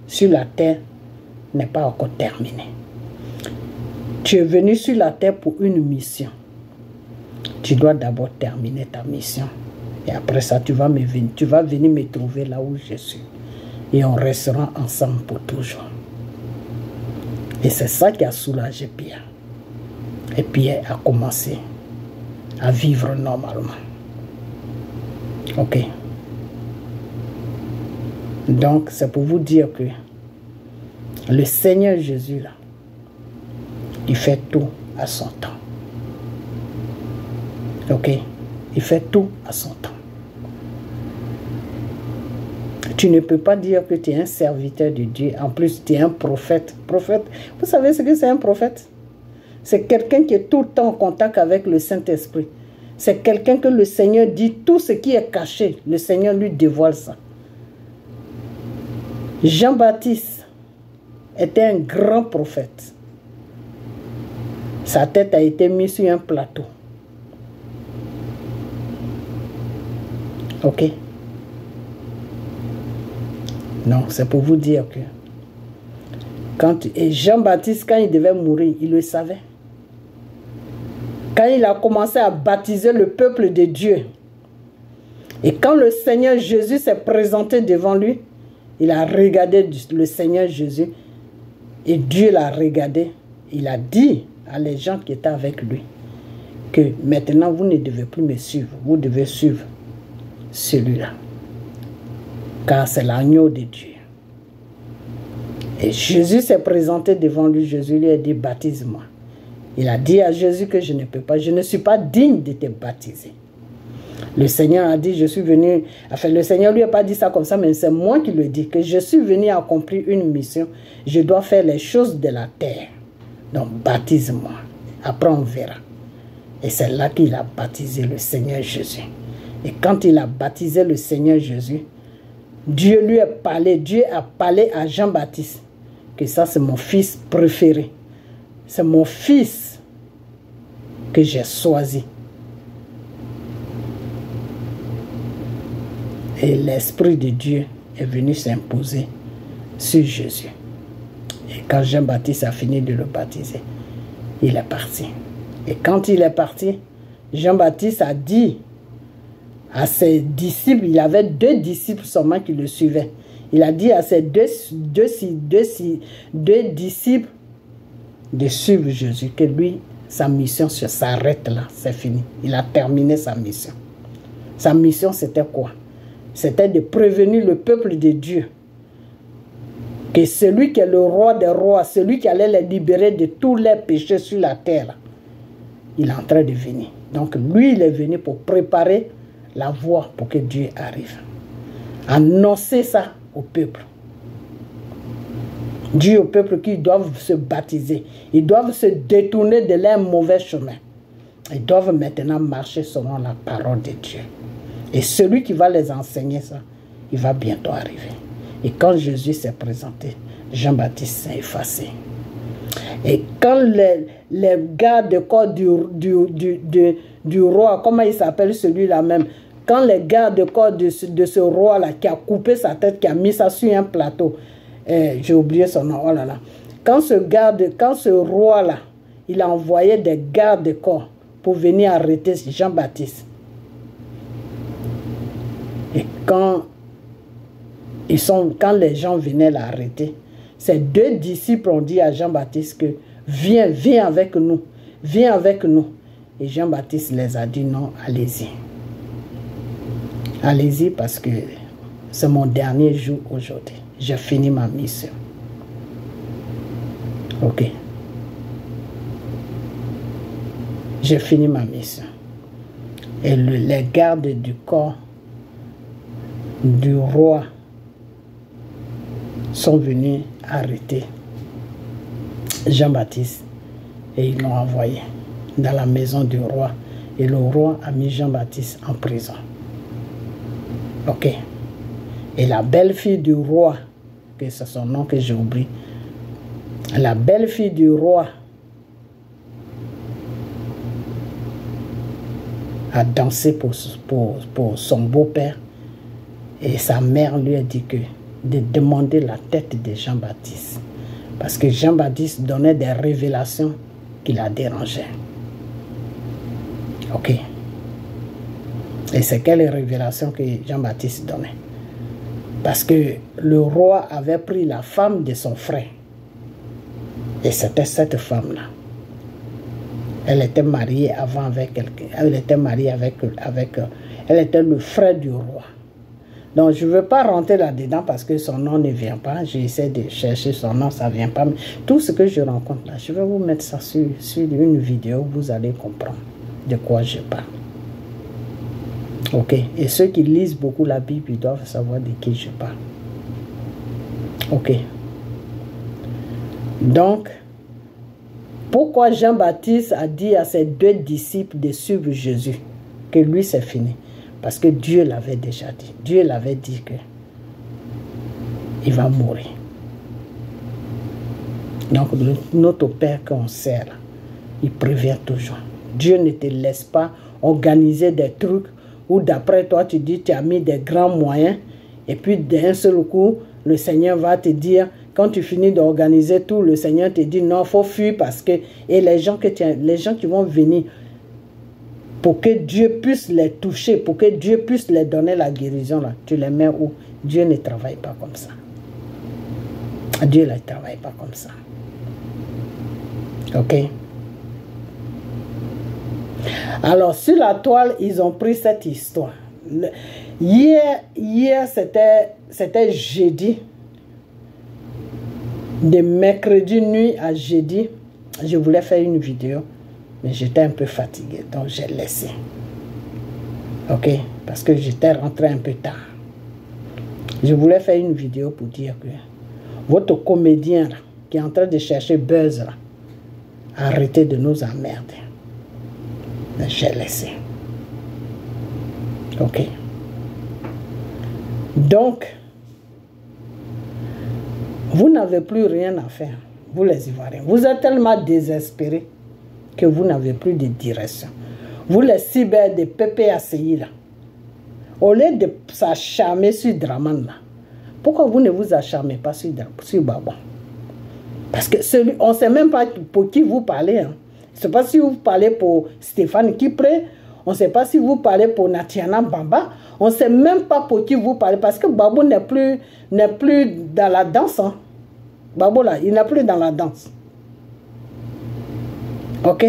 sur la terre n'est pas encore terminé. Tu es venu sur la terre pour une mission. Tu dois d'abord terminer ta mission. Et après ça, tu vas venir me trouver là où je suis. Et on restera ensemble pour toujours. Et c'est ça qui a soulagé Pierre. Et Pierre a commencé à vivre normalement. Ok. Donc, c'est pour vous dire que le Seigneur Jésus, là, il fait tout à son temps. Ok? Il fait tout à son temps. Tu ne peux pas dire que tu es un serviteur de Dieu. En plus, tu es un prophète. Prophète, vous savez ce que c'est un prophète? C'est quelqu'un qui est tout le temps en contact avec le Saint-Esprit. C'est quelqu'un que le Seigneur dit tout ce qui est caché. Le Seigneur lui dévoile ça. Jean-Baptiste était un grand prophète. Sa tête a été mise sur un plateau. Ok? Non, c'est pour vous dire que Jean-Baptiste, quand il devait mourir, il le savait. Quand il a commencé à baptiser le peuple de Dieu, et quand le Seigneur Jésus s'est présenté devant lui, il a regardé le Seigneur Jésus, et Dieu l'a regardé. Il a dit à les gens qui étaient avec lui que maintenant vous ne devez plus me suivre, vous devez suivre celui-là, car c'est l'agneau de Dieu. Et Jésus s'est présenté devant lui. Jésus lui a dit, baptise-moi. Il a dit à Jésus que je ne peux pas, je ne suis pas digne de te baptiser. Le Seigneur a dit, je suis venu, enfin le Seigneur lui a pas dit ça comme ça, mais c'est moi qui le dis, que je suis venu accomplir une mission, je dois faire les choses de la terre. Donc baptise-moi, après on verra. Et c'est là qu'il a baptisé le Seigneur Jésus. Et quand il a baptisé le Seigneur Jésus, Dieu lui a parlé à Jean-Baptiste, que ça c'est mon fils préféré. C'est mon fils que j'ai choisi. Et l'Esprit de Dieu est venu s'imposer sur Jésus. Et quand Jean-Baptiste a fini de le baptiser, il est parti. Et quand il est parti, Jean-Baptiste a dit à ses disciples, il avait 2 disciples seulement qui le suivaient. Il a dit à ses deux disciples de suivre Jésus, que lui, sa mission s'arrête là, c'est fini. Il a terminé sa mission. Sa mission, c'était quoi? C'était de prévenir le peuple de Dieu que celui qui est le roi des rois, celui qui allait les libérer de tous les péchés sur la terre, il est en train de venir. Donc lui, il est venu pour préparer la voie pour que Dieu arrive. Annoncer ça au peuple. Dieu au peuple qui doivent se baptiser. Ils doivent se détourner de leur mauvais chemin. Ils doivent maintenant marcher selon la parole de Dieu. Et celui qui va les enseigner ça, il va bientôt arriver. Et quand Jésus s'est présenté, Jean-Baptiste s'est effacé. Et quand les gardes de corps du roi, comment il s'appelle celui-là même, quand les gardes de corps de ce roi-là qui a coupé sa tête, qui a mis ça sur un plateau, j'ai oublié son nom, oh là là. Quand ce roi-là, il a envoyé des gardes de corps pour venir arrêter Jean-Baptiste. Et quand les gens venaient l'arrêter, ces 2 disciples ont dit à Jean-Baptiste que viens avec nous, viens avec nous. Et Jean-Baptiste les a dit non, allez-y. Allez-y parce que c'est mon dernier jour aujourd'hui. J'ai fini ma mission. Ok. J'ai fini ma mission. Et les gardes du corps du roi sont venus arrêter Jean-Baptiste et ils l'ont envoyé dans la maison du roi. Et le roi a mis Jean-Baptiste en prison. Ok. Et la belle-fille du roi, que c'est son nom que j'ai oublié, la belle-fille du roi a dansé pour son beau-père. Et sa mère lui a dit que de demander la tête de Jean-Baptiste. Parce que Jean-Baptiste donnait des révélations qui la dérangeaient. Ok. Et c'est quelle révélation que Jean-Baptiste donnait? Parce que le roi avait pris la femme de son frère. Et c'était cette femme-là. Elle était mariée avant avec quelqu'un. Elle était mariée avec elle était le frère du roi. Donc je ne veux pas rentrer là-dedans parce que son nom ne vient pas. J'essaie de chercher son nom, ça ne vient pas. Mais tout ce que je rencontre là, je vais vous mettre ça sur une vidéo. Vous allez comprendre de quoi je parle. Ok. Et ceux qui lisent beaucoup la Bible, ils doivent savoir de qui je parle. Ok. Donc, pourquoi Jean-Baptiste a dit à ses 2 disciples de suivre Jésus, que lui c'est fini? Parce que Dieu l'avait déjà dit. Dieu l'avait dit que il va mourir. Donc notre Père qu'on sert, il prévient toujours. Dieu ne te laisse pas organiser des trucs où d'après toi tu dis tu as mis des grands moyens et puis d'un seul coup le Seigneur va te dire, quand tu finis d'organiser tout, le Seigneur te dit non, il faut fuir parce que, et les gens qui vont venir pour que Dieu puisse les toucher, pour que Dieu puisse les donner la guérison, là, tu les mets où? Dieu ne travaille pas comme ça. Dieu ne travaille pas comme ça. Ok? Alors, sur la toile, ils ont pris cette histoire. Hier c'était jeudi. De mercredi nuit à jeudi, je voulais faire une vidéo, mais j'étais un peu fatigué, donc j'ai laissé. Ok? Parce que j'étais rentré un peu tard. Je voulais faire une vidéo pour dire que votre comédien là, qui est en train de chercher buzz, là, arrêtez de nous emmerder. Mais j'ai laissé. Ok? Donc, vous n'avez plus rien à faire, vous les Ivoiriens. Vous êtes tellement désespérés que vous n'avez plus de direction. Vous les cyber de PPACI là, au lieu de s'acharner sur Draman là, pourquoi vous ne vous acharnez pas sur Baba? Parce que on ne sait même pas pour qui vous parlez. Hein. Je ne sais pas si vous parlez pour Stéphane Kipré, on ne sait pas si vous parlez pour Natiana Bamba, on ne sait même pas pour qui vous parlez, parce que Babo n'est plus dans la danse. Hein. Babo là, il n'est plus dans la danse. Ok?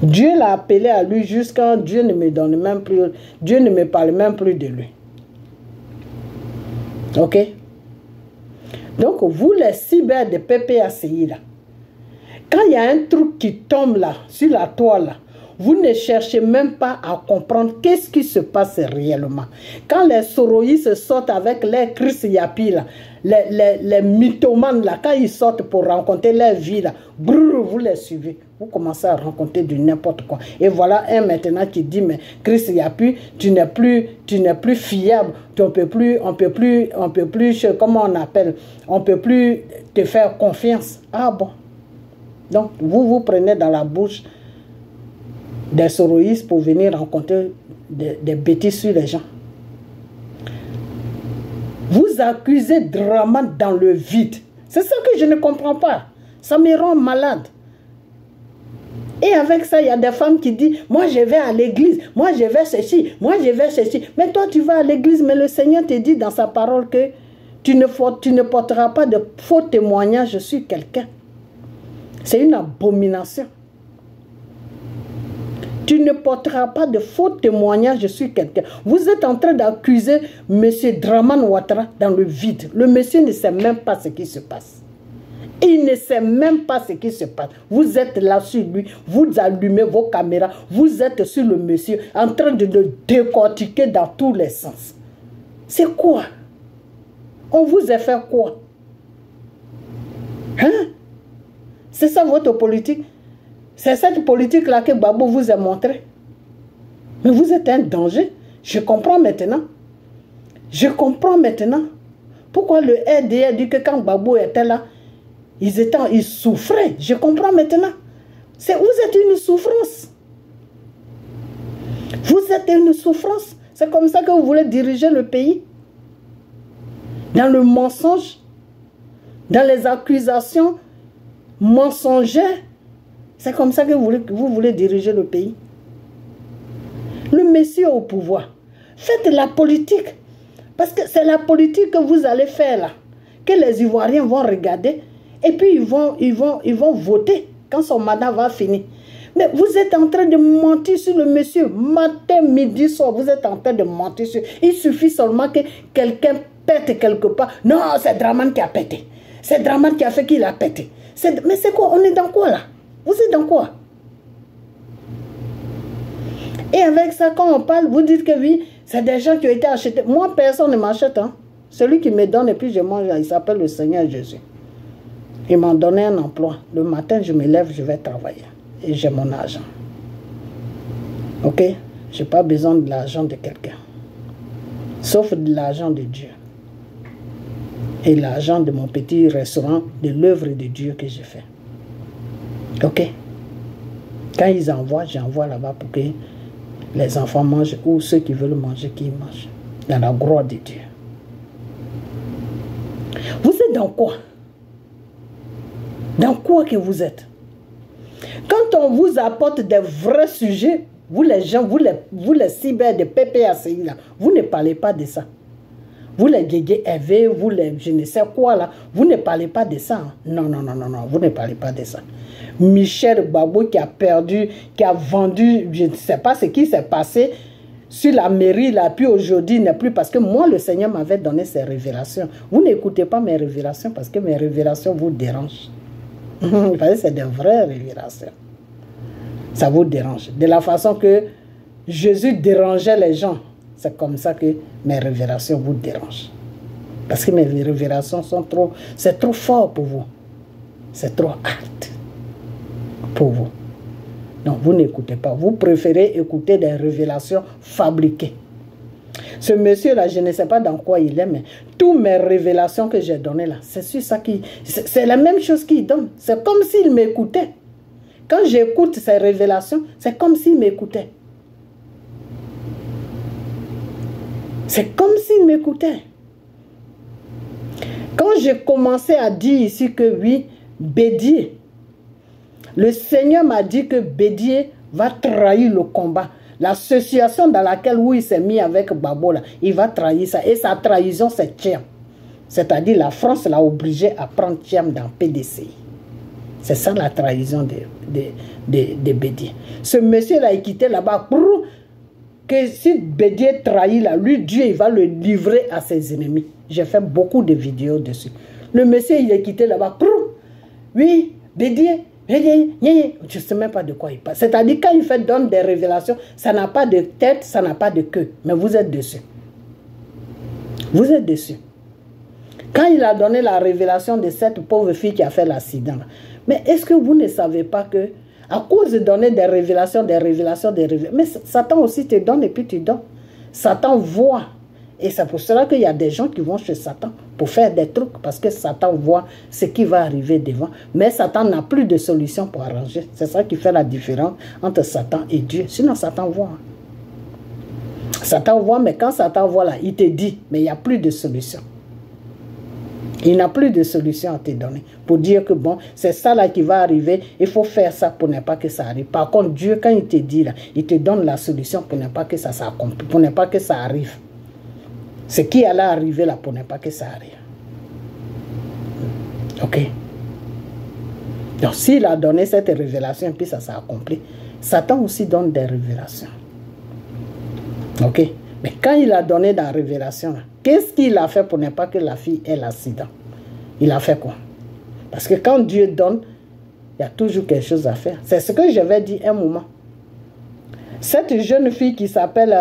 Dieu l'a appelé à lui jusqu'à Dieu ne me donne même plus, Dieu ne me parle même plus de lui. Ok? Donc, vous les cyber de PPACI là, quand il y a un truc qui tombe là, sur la toile là, vous ne cherchez même pas à comprendre qu'est-ce qui se passe réellement. Quand les soroïstes sortent avec les Chris Yapi là, les mythomanes là, quand ils sortent pour rencontrer leur vie là, brrr, vous les suivez. Vous commencez à rencontrer du n'importe quoi. Et voilà un maintenant qui dit, mais Chris Yapi, tu n'es plus fiable, on peut plus, comment on appelle, on peut plus te faire confiance. Ah bon. Donc, vous prenez dans la bouche des soroïstes pour venir rencontrer des bêtises sur les gens. Vous accusez Draman dans le vide. C'est ça que je ne comprends pas. Ça me rend malade. Et avec ça, il y a des femmes qui disent, moi je vais à l'église, moi je vais ceci, moi je vais ceci. Mais toi tu vas à l'église, mais le Seigneur te dit dans sa parole que tu ne porteras pas de faux témoignages sur quelqu'un. C'est une abomination. Tu ne porteras pas de faux témoignages sur quelqu'un. Vous êtes en train d'accuser M. Draman Ouattara dans le vide. Le monsieur ne sait même pas ce qui se passe. Il ne sait même pas ce qui se passe. Vous êtes là sur lui, vous allumez vos caméras, vous êtes sur le monsieur en train de le décortiquer dans tous les sens. C'est quoi? On vous a fait quoi? Hein? C'est ça votre politique? C'est cette politique-là que Gbagbo vous a montré. Mais vous êtes un danger. Je comprends maintenant. Je comprends maintenant. Pourquoi le RDR dit que quand Gbagbo était là, ils souffraient. Je comprends maintenant. Vous êtes une souffrance. Vous êtes une souffrance. C'est comme ça que vous voulez diriger le pays. Dans le mensonge, dans les accusations mensongères. C'est comme ça que vous voulez diriger le pays. Le monsieur au pouvoir. Faites la politique. Parce que c'est la politique que vous allez faire là. Que les Ivoiriens vont regarder. Et puis ils vont voter quand son mandat va finir. Mais vous êtes en train de mentir sur le monsieur. Matin, midi, soir, vous êtes en train de mentir sur... Il suffit seulement que quelqu'un pète quelque part. Non, c'est Draman qui a pété. C'est Draman qui a fait qu'il a pété. Mais c'est quoi? On est dans quoi là? Vous êtes dans quoi? Et avec ça, quand on parle, vous dites que oui, c'est des gens qui ont été achetés. Moi, personne ne m'achète. Hein. Celui qui me donne et puis je mange, il s'appelle le Seigneur Jésus. Il m'a donné un emploi. Le matin, je me lève, je vais travailler. Et j'ai mon argent. Ok? Je n'ai pas besoin de l'argent de quelqu'un. Sauf de l'argent de Dieu. Et l'argent de mon petit restaurant, de l'œuvre de Dieu que j'ai fait. Ok? Quand ils envoient, j'envoie là-bas pour que les enfants mangent ou ceux qui veulent manger, qu'ils mangent. Dans la gloire de Dieu. Vous êtes dans quoi? Dans quoi que vous êtes? Quand on vous apporte des vrais sujets, vous les gens, vous les cyber de PPACI là, vous ne parlez pas de ça. Vous les Guégué Hervé, vous les je ne sais quoi là, vous ne parlez pas de ça. Hein. Non, non, non, non, non, vous ne parlez pas de ça. Michel Gbagbo qui a perdu, qui a vendu, je ne sais pas ce qui s'est passé sur la mairie là, puis aujourd'hui n'est plus parce que moi le Seigneur m'avait donné ces révélations. Vous n'écoutez pas mes révélations parce que mes révélations vous dérangent. C'est de vraies révélations. Ça vous dérange. De la façon que Jésus dérangeait les gens, c'est comme ça que mes révélations vous dérangent. Parce que mes révélations sont trop... C'est trop fort pour vous. C'est trop hard pour vous. Donc vous n'écoutez pas. Vous préférez écouter des révélations fabriquées. Ce monsieur-là, je ne sais pas dans quoi il est, mais toutes mes révélations que j'ai données là, c'est sur ça qui... C'est la même chose qu'il donne. C'est comme s'il m'écoutait. Quand j'écoute ces révélations, c'est comme s'il m'écoutait. C'est comme s'il m'écoutait. Quand j'ai commencé à dire ici que oui, Bédié, le Seigneur m'a dit que Bédié va trahir le combat. L'association dans laquelle où il s'est mis avec Gbagbo, là, il va trahir ça. Et sa trahison, c'est Tcham. C'est-à-dire la France l'a obligé à prendre Tcham dans PDCI. C'est ça la trahison de Bédié. Ce monsieur-là est quitté là-bas pour que si Bédié trahit là, lui, Dieu, il va le livrer à ses ennemis. J'ai fait beaucoup de vidéos dessus. Le monsieur, il est quitté là-bas. Oui, Bédié. Je ne sais même pas de quoi il parle. C'est-à-dire quand il donne des révélations, ça n'a pas de tête, ça n'a pas de queue. Mais vous êtes dessus. Vous êtes dessus. Quand il a donné la révélation de cette pauvre fille qui a fait l'accident, mais est-ce que vous ne savez pas que, à cause de donner des révélations, mais Satan aussi te donne et puis tu donnes. Satan voit. Et c'est pour cela qu'il y a des gens qui vont chez Satan pour faire des trucs parce que Satan voit ce qui va arriver devant. Mais Satan n'a plus de solution pour arranger. C'est ça qui fait la différence entre Satan et Dieu. Sinon, Satan voit. Satan voit, mais quand Satan voit là, il te dit, mais il n'y a plus de solution. Il n'a plus de solution à te donner. Pour dire que bon, c'est ça là qui va arriver, il faut faire ça pour ne pas que ça arrive. Par contre, Dieu, quand il te dit là, il te donne la solution pour ne pas que ça s'accomplisse, pour ne pas que ça arrive. Ce qui allait arriver là pour ne pas que ça arrive. Ok. Donc s'il a donné cette révélation et puis ça s'est accompli, Satan aussi donne des révélations. Ok. Mais quand il a donné la révélation, qu'est-ce qu'il a fait pour ne pas que la fille ait l'accident? Il a fait quoi? Parce que quand Dieu donne, il y a toujours quelque chose à faire. C'est ce que j'avais dit un moment. Cette jeune fille qui s'appelle...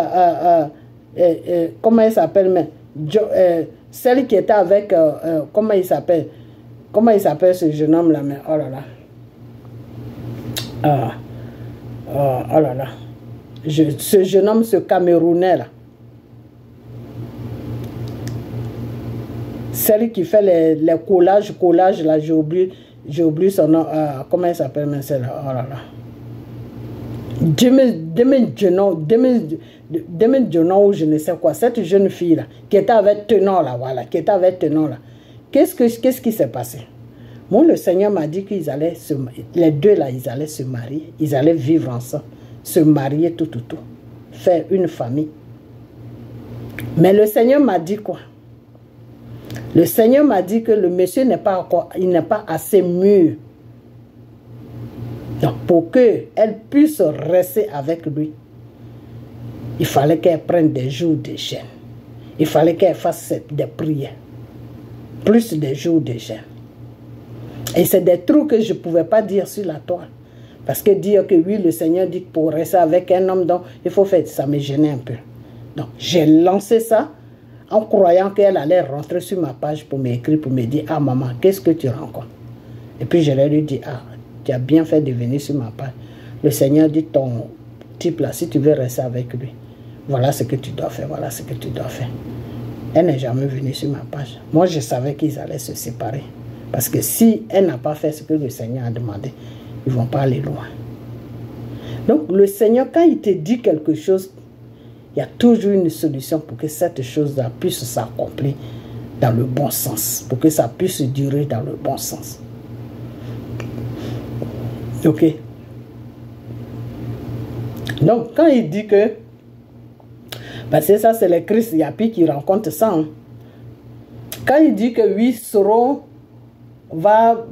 comment elle s'appelle, celle qui était avec, comment il s'appelle ce jeune homme là, mais oh là là, oh là là. Ce jeune homme, ce Camerounais là. Celle qui fait les collages là, j'ai oublié son nom. Comment elle s'appelle même celle-là? Oh là là. Demi Jono ou je ne sais quoi. Cette jeune fille là, qui était avec Tenant là, voilà, qui était avec Tenant là. Qu'est-ce qui s'est passé? Moi, le Seigneur m'a dit qu'ils allaient les deux là, ils allaient se marier, ils allaient vivre ensemble, se marier tout, faire une famille. Mais le Seigneur m'a dit quoi? Le Seigneur m'a dit que le monsieur n'est pas encore, il n'est pas assez mûr. Donc, pour qu'elle puisse rester avec lui, il fallait qu'elle prenne des jours de jeûne. Il fallait qu'elle fasse des prières. Plus des jours de jeûne. Et c'est des trucs que je ne pouvais pas dire sur la toile. Parce que dire que oui, le Seigneur dit que pour rester avec un homme, donc il faut faire ça, me gênait un peu. Donc, j'ai lancé ça en croyant qu'elle allait rentrer sur ma page pour m'écrire, pour me dire, ah maman, qu'est-ce que tu rencontres? Et puis je lui ai dit, ah, tu as bien fait de venir sur ma page. Le Seigneur dit, ton type là, si tu veux rester avec lui, voilà ce que tu dois faire, voilà ce que tu dois faire. Elle n'est jamais venue sur ma page. Moi, je savais qu'ils allaient se séparer. Parce que si elle n'a pas fait ce que le Seigneur a demandé, ils ne vont pas aller loin. Donc, le Seigneur, quand il te dit quelque chose, il y a toujours une solution pour que cette chose-là puisse s'accomplir dans le bon sens. Pour que ça puisse durer dans le bon sens. Ok. Donc, quand il dit que... Parce que ça, c'est le Christ Yapi qui rencontre ça. Hein. Quand il dit que oui, Soro va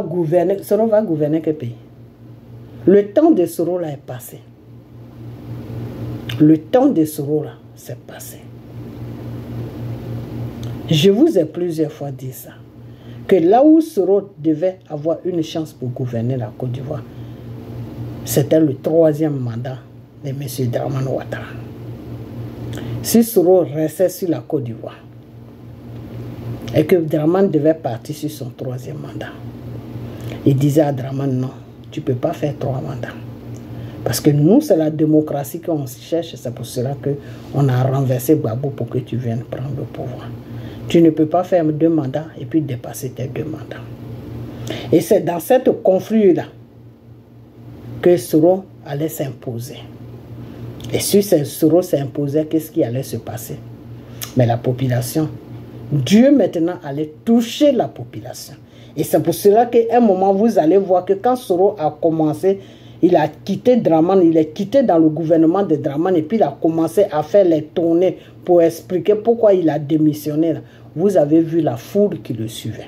gouverner... Soro va gouverner quel pays? Le temps de Soro là est passé. Le temps de Soro là, c'est passé. Je vous ai plusieurs fois dit ça. Que là où Soro devait avoir une chance pour gouverner la Côte d'Ivoire, c'était le 3e mandat de M. Dramane Ouattara. Si Soro restait sur la Côte d'Ivoire et que Dramane devait partir sur son 3e mandat, il disait à Dramane, non, tu ne peux pas faire 3 mandats. Parce que nous, c'est la démocratie qu'on cherche, c'est pour cela qu'on a renversé Gbagbo pour que tu viennes prendre le pouvoir. Tu ne peux pas faire 2 mandats et puis dépasser tes 2 mandats. Et c'est dans cette conflit-là que Soro allait s'imposer. Et si Soro s'imposait, qu'est-ce qui allait se passer? Mais la population, Dieu maintenant allait toucher la population. Et c'est pour cela qu'à un moment, vous allez voir que quand Soro a commencé, il a quitté Dramane, il est quitté dans le gouvernement de Dramane et puis il a commencé à faire les tournées pour expliquer pourquoi il a démissionné. Vous avez vu la foule qui le suivait.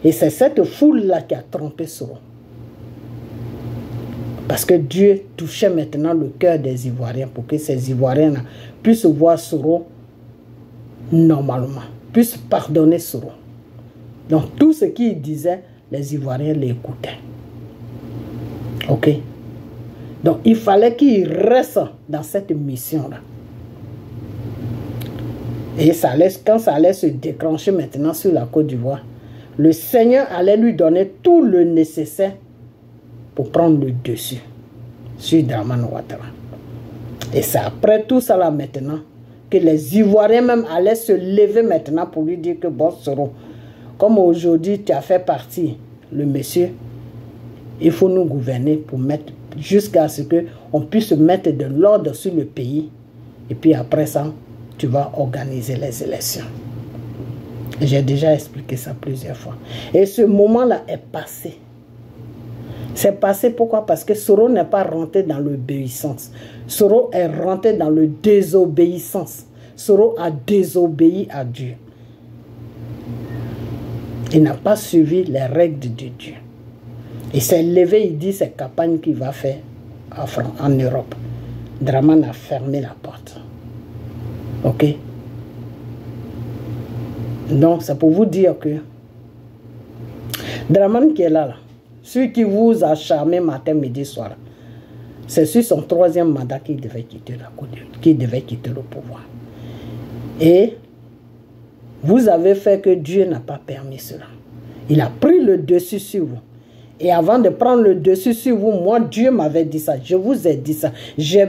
Et c'est cette foule-là qui a trompé Soro. Parce que Dieu touchait maintenant le cœur des Ivoiriens pour que ces Ivoiriens puissent voir Soro normalement, puissent pardonner Soro. Donc tout ce qu'il disait, les Ivoiriens l'écoutaient. Ok? Donc il fallait qu'il reste dans cette mission-là. Et ça allait, quand ça allait se déclencher maintenant sur la Côte d'Ivoire, le Seigneur allait lui donner tout le nécessaire pour prendre le dessus sur Dramane Ouattara. Et c'est après tout ça là maintenant que les Ivoiriens même allaient se lever maintenant pour lui dire que bon, Soro, comme aujourd'hui tu as fait partie, le monsieur, il faut nous gouverner pour mettre, jusqu'à ce qu'on puisse mettre de l'ordre sur le pays. Et puis après ça, tu vas organiser les élections. J'ai déjà expliqué ça plusieurs fois. Et ce moment-là est passé. C'est passé pourquoi? Parce que Soro n'est pas rentré dans l'obéissance. Soro est rentré dans le désobéissance. Soro a désobéi à Dieu. Il n'a pas suivi les règles de Dieu. Il s'est levé, il dit c'est campagne qu'il va faire en Europe. Dramane a fermé la porte. Ok? Donc c'est pour vous dire que Dramane qui est là, celui qui vous a charmé matin, midi, soir, c'est sur son 3e mandat qu'il devait quitter la Côte d'Ivoire, qu'il devait quitter le pouvoir. Et vous avez fait que Dieu n'a pas permis cela. Il a pris le dessus sur vous. Et avant de prendre le dessus sur vous, moi, Dieu m'avait dit ça. Je vous ai dit ça. J'ai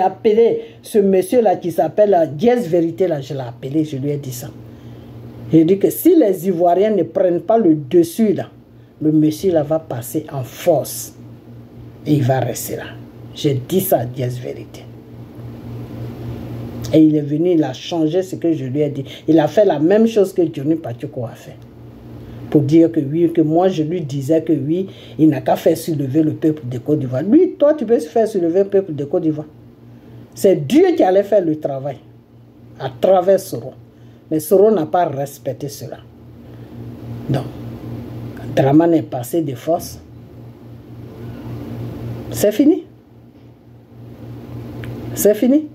appelé ce monsieur-là qui s'appelle Diez Vérité, là, je l'ai appelé, je lui ai dit ça. J'ai dit que si les Ivoiriens ne prennent pas le dessus, là, le monsieur là va passer en force. Et il va rester là. J'ai dit ça à Diez Vérité. Et il est venu, il a changé ce que je lui ai dit. Il a fait la même chose que Johnny Pacheco a fait. Pour dire que oui, que moi je lui disais que oui, il n'a qu'à faire soulever le peuple de Côte d'Ivoire. Lui, toi, tu peux faire soulever le peuple de Côte d'Ivoire. C'est Dieu qui allait faire le travail à travers Soro. Mais Soro n'a pas respecté cela. Donc, Dramane est passé de force. C'est fini. C'est fini.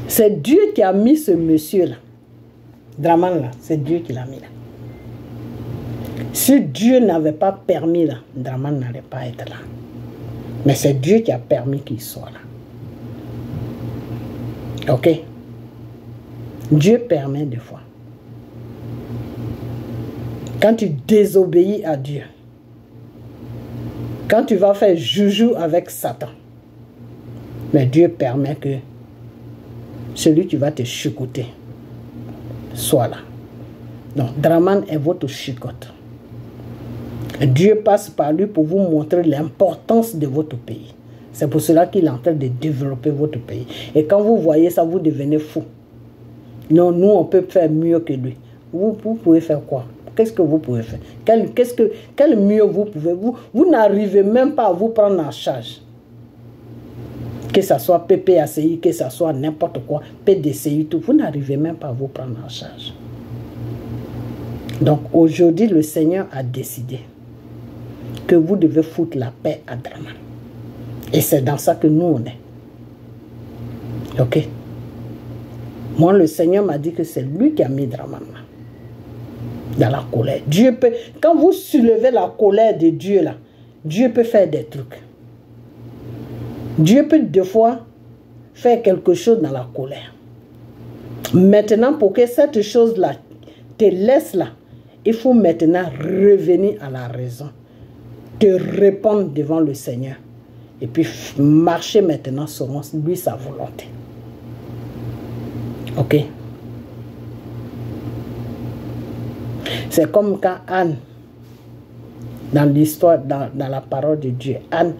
C'est Dieu qui a mis ce monsieur-là. Dramane là, c'est Dieu qui l'a mis là. Si Dieu n'avait pas permis là, Dramane n'allait pas être là. Mais c'est Dieu qui a permis qu'il soit là. Ok? Dieu permet des fois. Quand tu désobéis à Dieu, quand tu vas faire joujou avec Satan, mais Dieu permet que celui qui va te chicoter soit là. Donc, Dramane est votre chicote. Dieu passe par lui pour vous montrer l'importance de votre pays. C'est pour cela qu'il est en train de développer votre pays. Et quand vous voyez ça, vous devenez fou. Non, nous, on peut faire mieux que lui. Vous pouvez faire quoi? Qu'est-ce que vous pouvez faire? Quel mieux vous pouvez? Vous n'arrivez même pas à vous prendre en charge. Que ce soit PPACI, que ce soit n'importe quoi, PDCI, tout, vous n'arrivez même pas à vous prendre en charge. Donc aujourd'hui, le Seigneur a décidé que vous devez foutre la paix à Dramane. Et c'est dans ça que nous on est. Ok? Moi, le Seigneur m'a dit que c'est lui qui a mis Dramane là. Dans la colère. Dieu peut, quand vous soulevez la colère de Dieu là, Dieu peut faire des trucs. Dieu peut des fois faire quelque chose dans la colère. Maintenant, pour que cette chose-là te laisse là, il faut maintenant revenir à la raison. Te répondre devant le Seigneur. Et puis marcher maintenant selon lui sa volonté. Ok? C'est comme quand Anne, dans l'histoire, dans la parole de Dieu, Anne,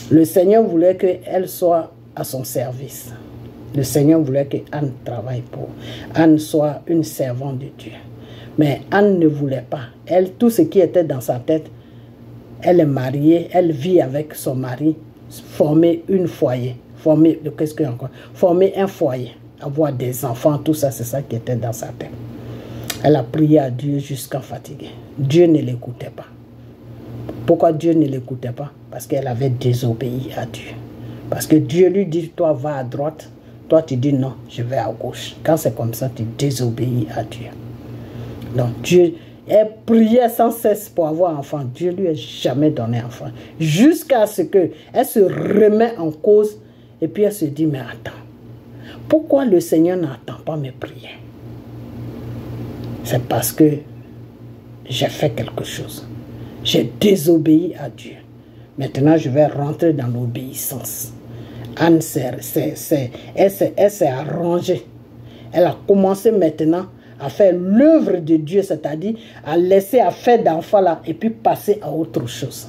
le Seigneur voulait qu'elle soit à son service. Le Seigneur voulait que Anne travaille pour. Anne soit une servante de Dieu. Mais Anne ne voulait pas. Elle, tout ce qui était dans sa tête, elle est mariée, elle vit avec son mari, former un foyer. Former un foyer, avoir des enfants, tout ça, c'est ça qui était dans sa tête. Elle a prié à Dieu jusqu'à fatiguer. Dieu ne l'écoutait pas. Pourquoi Dieu ne l'écoutait pas? Parce qu'elle avait désobéi à Dieu. Parce que Dieu lui dit, toi va à droite, toi tu dis non, je vais à gauche. Quand c'est comme ça, tu désobéis à Dieu. Donc Dieu, elle priait sans cesse pour avoir enfant. Dieu lui a jamais donné enfant. Jusqu'à ce qu'elle se remet en cause et puis elle se dit, mais attends, pourquoi le Seigneur n'entend pas mes prières? C'est parce que j'ai fait quelque chose. J'ai désobéi à Dieu. Maintenant, je vais rentrer dans l'obéissance. Anne elle s'est arrangée. Elle a commencé maintenant à faire l'œuvre de Dieu, c'est-à-dire à laisser à faire d'enfants là et puis passer à autre chose.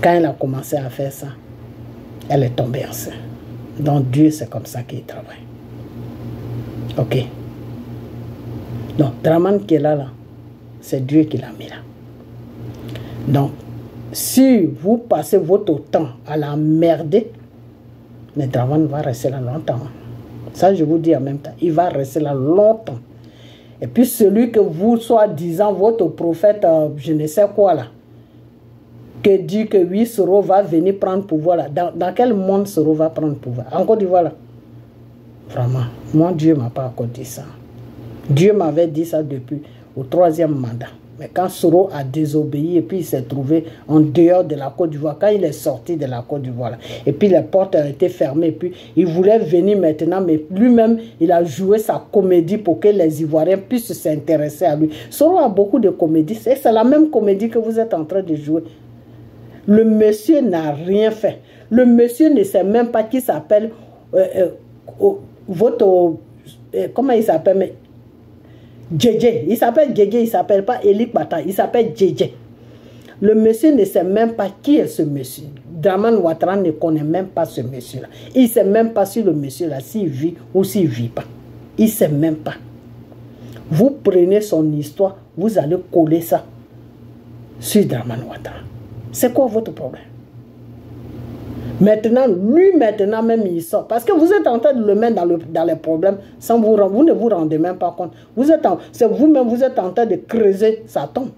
Quand elle a commencé à faire ça, elle est tombée enceinte. Donc Dieu, c'est comme ça qu'il travaille. Ok. Donc Dramane qui est là, c'est Dieu qui l'a mis là. Donc, si vous passez votre temps à la merder, mais Dramane va rester là longtemps. Ça, je vous dis en même temps, il va rester là longtemps. Et puis celui que vous, soi-disant, votre prophète, je ne sais quoi là, que dit que oui, Soro va venir prendre pouvoir là. Dans quel monde Soro va prendre pouvoir? En Côte d'Ivoire là. Vraiment, moi, Dieu ne m'a pas encore dit ça. Dieu m'avait dit ça depuis au 3e mandat. Mais quand Soro a désobéi et puis il s'est trouvé en dehors de la Côte d'Ivoire, quand il est sorti de la Côte d'Ivoire, et puis les portes ont été fermées, et puis il voulait venir maintenant, mais lui-même, il a joué sa comédie pour que les Ivoiriens puissent s'intéresser à lui. Soro a beaucoup de comédies, c'est la même comédie que vous êtes en train de jouer. Le monsieur n'a rien fait. Le monsieur ne sait même pas qui s'appelle comment il s'appelle? Djedje. Il s'appelle Djedje, il ne s'appelle pas Eli Bata, il s'appelle Djedje. Le monsieur ne sait même pas qui est ce monsieur. Dramane Ouattara ne connaît même pas ce monsieur-là. Il ne sait même pas si le monsieur-là, s'il vit ou s'il ne vit pas. Il ne sait même pas. Vous prenez son histoire, vous allez coller ça sur Dramane Ouattara. C'est quoi votre problème? Maintenant, lui, maintenant même, il sort. Parce que vous êtes en train de le mettre dans les problèmes sans vous ne vous rendez même pas compte. C'est vous-même, vous êtes en train de creuser sa tombe.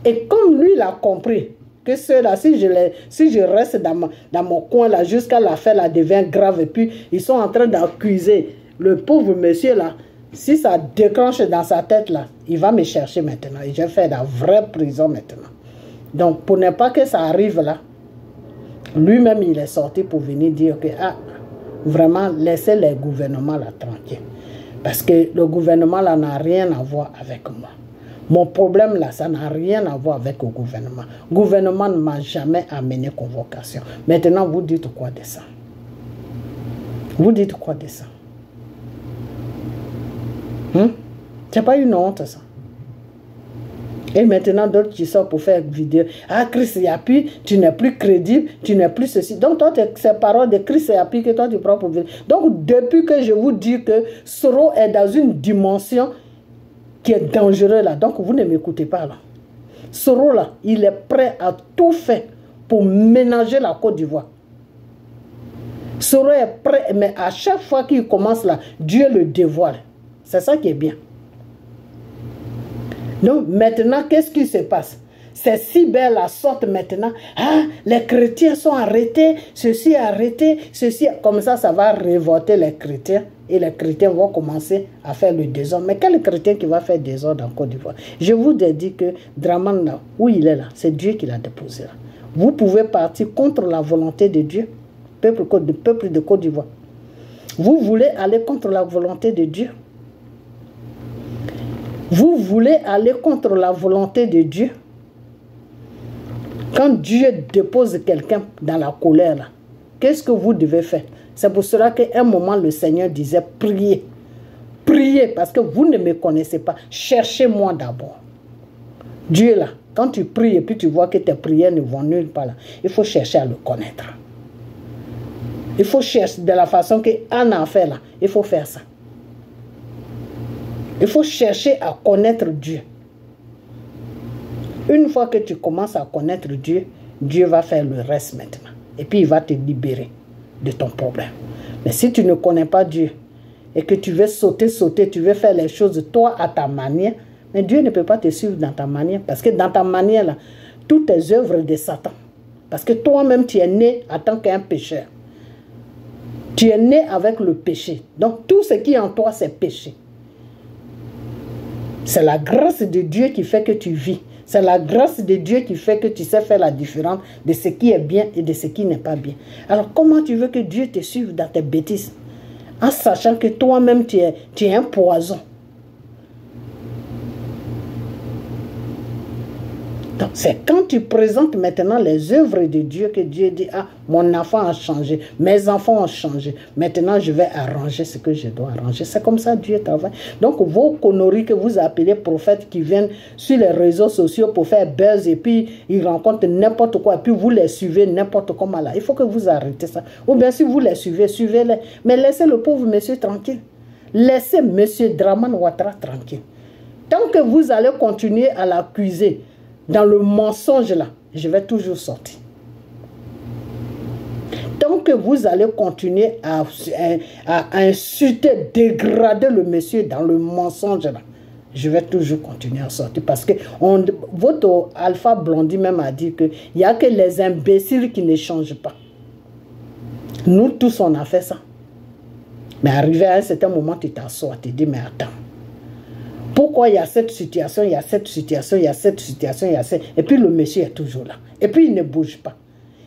Et comme lui, il a compris que ceux-là, si je reste dans mon coin là, jusqu'à l'affaire là devient grave, et puis ils sont en train d'accuser le pauvre monsieur là, si ça déclenche dans sa tête là, il va me chercher maintenant. Et je vais faire la vraie prison maintenant. Donc, pour ne pas que ça arrive là, lui-même, il est sorti pour venir dire que, vraiment, laissez les gouvernements là tranquilles. Parce que le gouvernement là n'a rien à voir avec moi. Mon problème là, ça n'a rien à voir avec le gouvernement. Le gouvernement ne m'a jamais amené convocation. Maintenant, vous dites quoi de ça? Vous dites quoi de ça? C'est pas une honte ça. Et maintenant, d'autres qui sortent pour faire vidéo. Ah, Chris Yapi, tu n'es plus crédible, tu n'es plus ceci. Donc, toi, c'est parole de Chris Yapi que toi, tu prends pour vidéo. Donc, depuis que je vous dis que Soro est dans une dimension qui est dangereuse là, donc vous ne m'écoutez pas là. Soro là, il est prêt à tout faire pour ménager la Côte d'Ivoire. Soro est prêt, mais à chaque fois qu'il commence là, Dieu le dévoile. C'est ça qui est bien. Donc maintenant, qu'est-ce qui se passe? C'est si belle la sorte maintenant. Ah, les chrétiens sont arrêtés, ceci est arrêté, ceci. Comme ça, ça va révolter les chrétiens. Et les chrétiens vont commencer à faire le désordre. Mais quel chrétien qui va faire désordre en Côte d'Ivoire? Je vous ai dit que Dramane, là, où il est là, c'est Dieu qui l'a déposé là. Vous pouvez partir contre la volonté de Dieu, peuple de Côte d'Ivoire. Vous voulez aller contre la volonté de Dieu? Vous voulez aller contre la volonté de Dieu? Quand Dieu dépose quelqu'un dans la colère, qu'est-ce que vous devez faire? C'est pour cela qu'à un moment, le Seigneur disait, priez. Priez, parce que vous ne me connaissez pas. Cherchez-moi d'abord. Dieu là, quand tu pries et puis tu vois que tes prières ne vont nulle part là, il faut chercher à le connaître. Il faut chercher de la façon que Anna a fait là. Il faut faire ça. Il faut chercher à connaître Dieu. Une fois que tu commences à connaître Dieu, Dieu va faire le reste maintenant. Et puis il va te libérer de ton problème. Mais si tu ne connais pas Dieu et que tu veux sauter, tu veux faire les choses toi à ta manière, mais Dieu ne peut pas te suivre dans ta manière. Parce que dans ta manière là, toutes tes œuvres de Satan. Parce que toi-même tu es né en tant qu'un pécheur. Tu es né avec le péché. Donc tout ce qui est en toi c'est péché. C'est la grâce de Dieu qui fait que tu vis. C'est la grâce de Dieu qui fait que tu sais faire la différence de ce qui est bien et de ce qui n'est pas bien. Alors comment tu veux que Dieu te suive dans tes bêtises? En sachant que toi-même tu es un poison. Donc c'est quand tu présentes maintenant les œuvres de Dieu que Dieu dit, ah, mon enfant a changé, mes enfants ont changé, maintenant je vais arranger ce que je dois arranger. C'est comme ça Dieu travaille. Donc vos conneries que vous appelez prophètes qui viennent sur les réseaux sociaux pour faire buzz et puis ils rencontrent n'importe quoi et puis vous les suivez n'importe comment là. Il faut que vous arrêtez ça. Ou bien si vous les suivez, suivez-les. Mais laissez le pauvre monsieur tranquille. Laissez monsieur Dramane Ouattara tranquille. Tant que vous allez continuer à l'accuser dans le mensonge là, je vais toujours sortir. Tant que vous allez continuer à insulter, dégrader le monsieur dans le mensonge là, je vais toujours continuer à sortir. Parce que votre Alpha Blondie même a dit qu'il n'y a que les imbéciles qui ne changent pas. Nous tous on a fait ça. Mais arrivé à un certain moment, tu t'assois, tu te dis mais attends. Pourquoi il y a cette situation, il y a cette situation, il y a cette situation, il y a cette... Et puis le monsieur est toujours là. Et puis il ne bouge pas.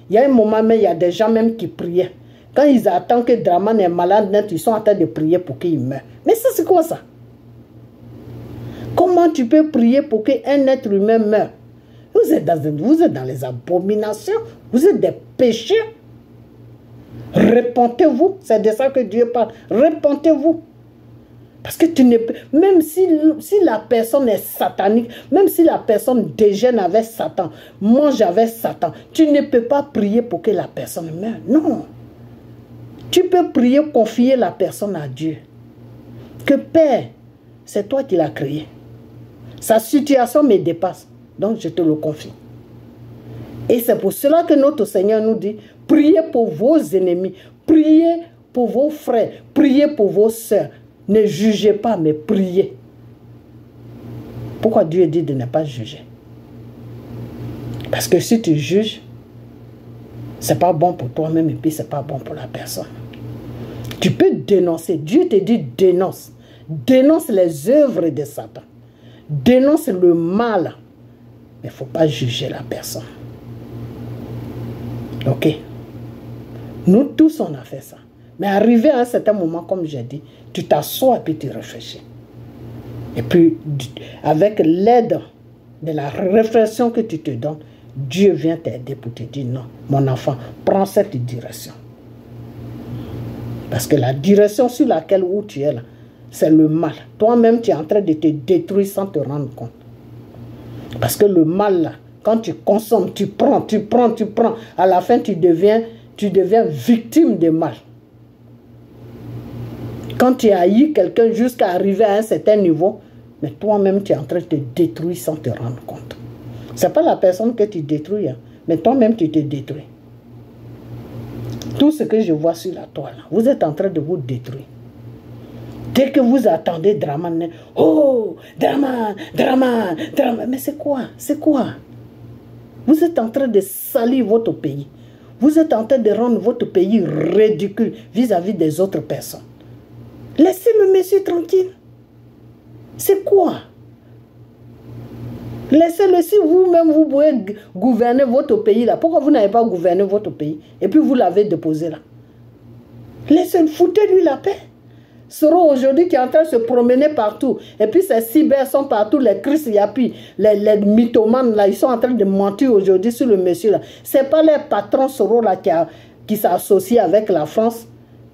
Il y a un moment, mais il y a des gens même qui priaient. Quand ils attendent que Draman est malade net, ils sont en train de prier pour qu'il meure. Mais ça, c'est quoi ça? Comment tu peux prier pour qu'un être humain meure? Vous êtes dans les abominations, vous êtes des pécheurs. Repentez-vous, c'est de ça que Dieu parle. Repentez-vous. Parce que tu ne peux, même si la personne est satanique, même si la personne déjeune avec Satan, mange avec Satan, tu ne peux pas prier pour que la personne meure. Non. Tu peux prier, confier la personne à Dieu. Que Père, c'est toi qui l'as créé. Sa situation me dépasse. Donc je te le confie. Et c'est pour cela que notre Seigneur nous dit, priez pour vos ennemis, priez pour vos frères, priez pour vos sœurs. Ne jugez pas, mais priez. Pourquoi Dieu dit de ne pas juger? Parce que si tu juges, c'est pas bon pour toi-même et puis c'est pas bon pour la personne. Tu peux dénoncer. Dieu te dit dénonce. Dénonce les œuvres de Satan. Dénonce le mal. Mais il ne faut pas juger la personne. Ok? Nous tous, on a fait ça. Mais arrivé à un certain moment, comme j'ai dit, tu t'assois et puis tu réfléchis. Et puis, avec l'aide de la réflexion que tu te donnes, Dieu vient t'aider pour te dire non, mon enfant, prends cette direction. Parce que la direction sur laquelle où tu es là, c'est le mal. Toi-même, tu es en train de te détruire sans te rendre compte. Parce que le mal là, quand tu consommes, tu prends, à la fin tu deviens victime de mal. Quand tu haïs quelqu'un jusqu'à arriver à un certain niveau, mais toi-même tu es en train de te détruire sans te rendre compte. Ce n'est pas la personne que tu détruis, hein, mais toi-même tu te détruis. Tout ce que je vois sur la toile, vous êtes en train de vous détruire. Dès que vous attendez Draman, oh, Draman, Draman, Draman, mais c'est quoi? C'est quoi? Vous êtes en train de salir votre pays. Vous êtes en train de rendre votre pays ridicule vis-à-vis des autres personnes. Laissez le monsieur tranquille. C'est quoi? Laissez-le, si vous-même vous pouvez gouverner votre pays là. Pourquoi vous n'avez pas gouverné votre pays? Et puis vous l'avez déposé là. Laissez-le, foutez-lui la paix. Soro aujourd'hui qui est en train de se promener partout. Et puis ces cyber sont partout, les Chris Yapi, les mythomanes là, ils sont en train de mentir aujourd'hui sur le monsieur là. C'est pas les patrons Soro là qui s'associent avec la France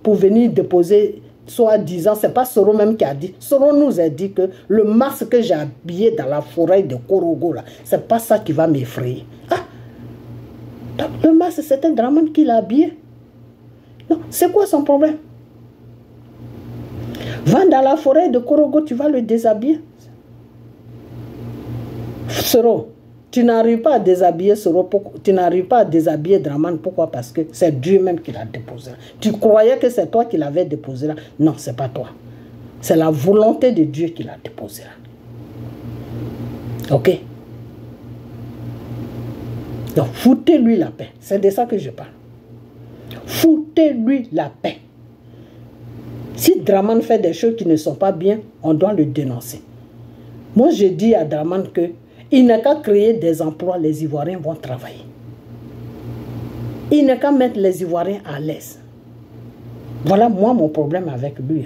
pour venir déposer, soi-disant, c'est pas Soro même qui a dit. Soro nous a dit que le masque que j'ai habillé dans la forêt de Korogo là, c'est pas ça qui va m'effrayer. Ah, donc, le masque c'est un Draman qui l'a habillé. Non, c'est quoi son problème? Va dans la forêt de Korogo, tu vas le déshabiller. Soro, tu n'arrives pas à déshabiller Soro, tu n'arrives pas à déshabiller Draman. Pourquoi? Parce que c'est Dieu même qui l'a déposé là. Tu croyais que c'est toi qui l'avais déposé là. Non, c'est pas toi. C'est la volonté de Dieu qui l'a déposé là. Ok? Donc, foutez-lui la paix. C'est de ça que je parle. Foutez-lui la paix. Si Draman fait des choses qui ne sont pas bien, on doit le dénoncer. Moi, je dis à Draman que il n'a qu'à créer des emplois, les Ivoiriens vont travailler. Il n'a qu'à mettre les Ivoiriens à l'aise. Voilà moi mon problème avec lui.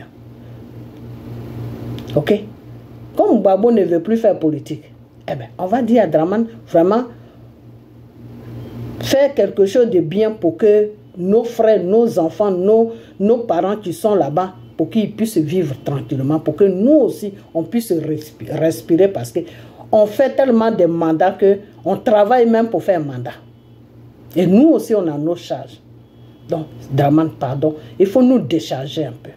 Ok? Comme Babo ne veut plus faire politique, eh bien, on va dire à Draman, vraiment, faire quelque chose de bien pour que nos frères, nos enfants, nos parents qui sont là-bas, pour qu'ils puissent vivre tranquillement, pour que nous aussi, on puisse respirer parce qu'on fait tellement de mandats qu'on travaille même pour faire un mandat. Et nous aussi, on a nos charges. Donc, Draman, pardon, il faut nous décharger un peu.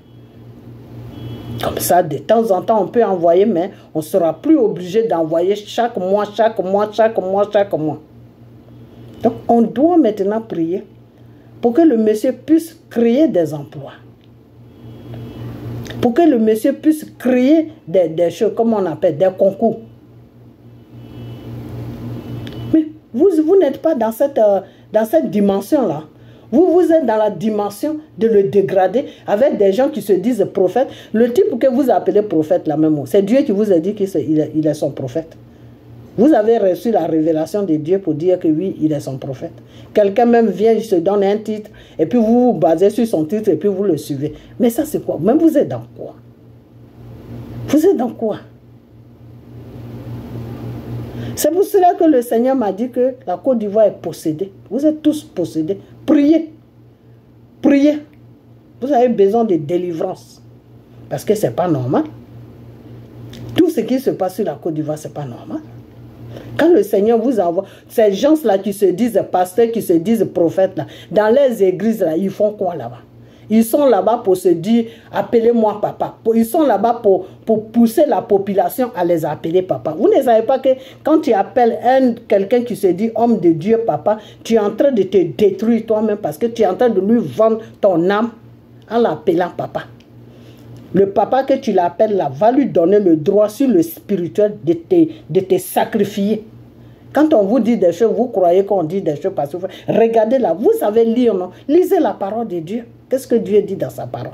Comme ça, de temps en temps, on peut envoyer, mais on ne sera plus obligé d'envoyer chaque mois. Donc, on doit maintenant prier pour que le monsieur puisse créer des emplois. Pour que le monsieur puisse créer des choses, comme on appelle, des concours. Mais vous n'êtes pas dans cette dimension-là. Vous êtes dans la dimension de le dégrader avec des gens qui se disent prophètes. Le type que vous appelez prophète, la même mot, c'est Dieu qui vous a dit qu'il est son prophète. Vous avez reçu la révélation de Dieu pour dire que oui, il est son prophète. Quelqu'un même vient, il se donne un titre, et puis vous vous basez sur son titre, et puis vous le suivez. Mais ça, c'est quoi? Même vous êtes dans quoi? Vous êtes dans quoi? C'est pour cela que le Seigneur m'a dit que la Côte d'Ivoire est possédée. Vous êtes tous possédés. Priez. Priez. Vous avez besoin de délivrance. Parce que ce n'est pas normal. Tout ce qui se passe sur la Côte d'Ivoire, ce n'est pas normal. Quand le Seigneur vous envoie, ces gens-là qui se disent pasteurs, qui se disent prophètes, là, dans les églises, là, ils font quoi là-bas? Ils sont là-bas pour se dire, appelez-moi papa. Ils sont là-bas pour pousser la population à les appeler papa. Vous ne savez pas que quand tu appelles quelqu'un qui se dit homme de Dieu papa, tu es en train de te détruire toi-même parce que tu es en train de lui vendre ton âme en l'appelant papa. Le papa que tu l'appelles là va lui donner le droit sur le spirituel de te sacrifier. Quand on vous dit des choses, vous croyez qu'on dit des choses parce que regardez là, vous savez lire, non? Lisez la parole de Dieu. Qu'est-ce que Dieu dit dans sa parole?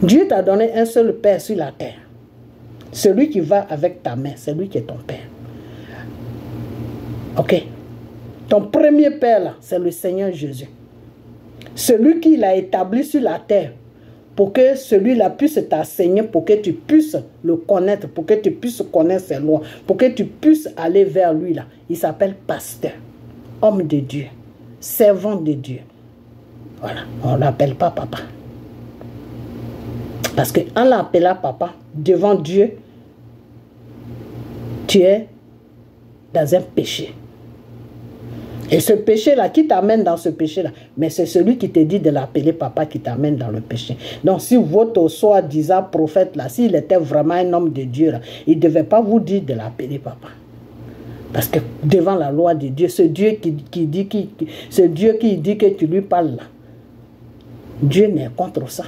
Dieu t'a donné un seul Père sur la terre. Celui qui va avec ta main, c'est lui qui est ton Père. Ok? Ton premier Père là, c'est le Seigneur Jésus. Celui qui l'a établi sur la terre pour que celui-là puisse t'enseigner, pour que tu puisses le connaître, pour que tu puisses connaître ses lois, pour que tu puisses aller vers lui là. Il s'appelle pasteur, homme de Dieu, servant de Dieu. Voilà, on ne l'appelle pas papa. Parce qu'en l'appelant papa, devant Dieu, tu es dans un péché. Et ce péché-là, qui t'amène dans ce péché-là? Mais c'est celui qui te dit de l'appeler papa qui t'amène dans le péché. Donc si votre soi-disant prophète-là, s'il était vraiment un homme de Dieu, là, il ne devait pas vous dire de l'appeler papa. Parce que devant la loi de Dieu, ce Dieu qui dit que tu lui parles là, Dieu n'est contre ça.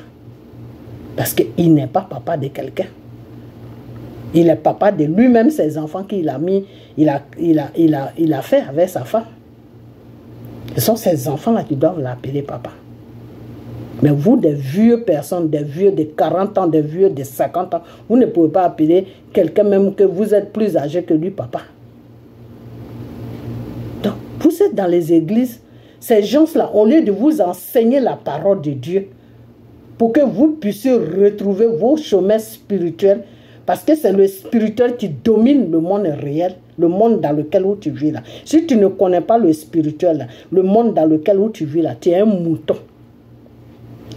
Parce qu'il n'est pas papa de quelqu'un. Il est papa de lui-même, ses enfants qu'il a mis, il a fait avec sa femme. Ce sont ces enfants-là qui doivent l'appeler papa. Mais vous, des vieux personnes, des vieux de 40 ans, des vieux de 50 ans, vous ne pouvez pas appeler quelqu'un même que vous êtes plus âgé que lui papa. Donc, vous êtes dans les églises, ces gens-là, au lieu de vous enseigner la parole de Dieu, pour que vous puissiez retrouver vos chemins spirituels, parce que c'est le spirituel qui domine le monde réel, le monde dans lequel tu vis là. Si tu ne connais pas le spirituel, là, le monde dans lequel tu vis là, tu es un mouton.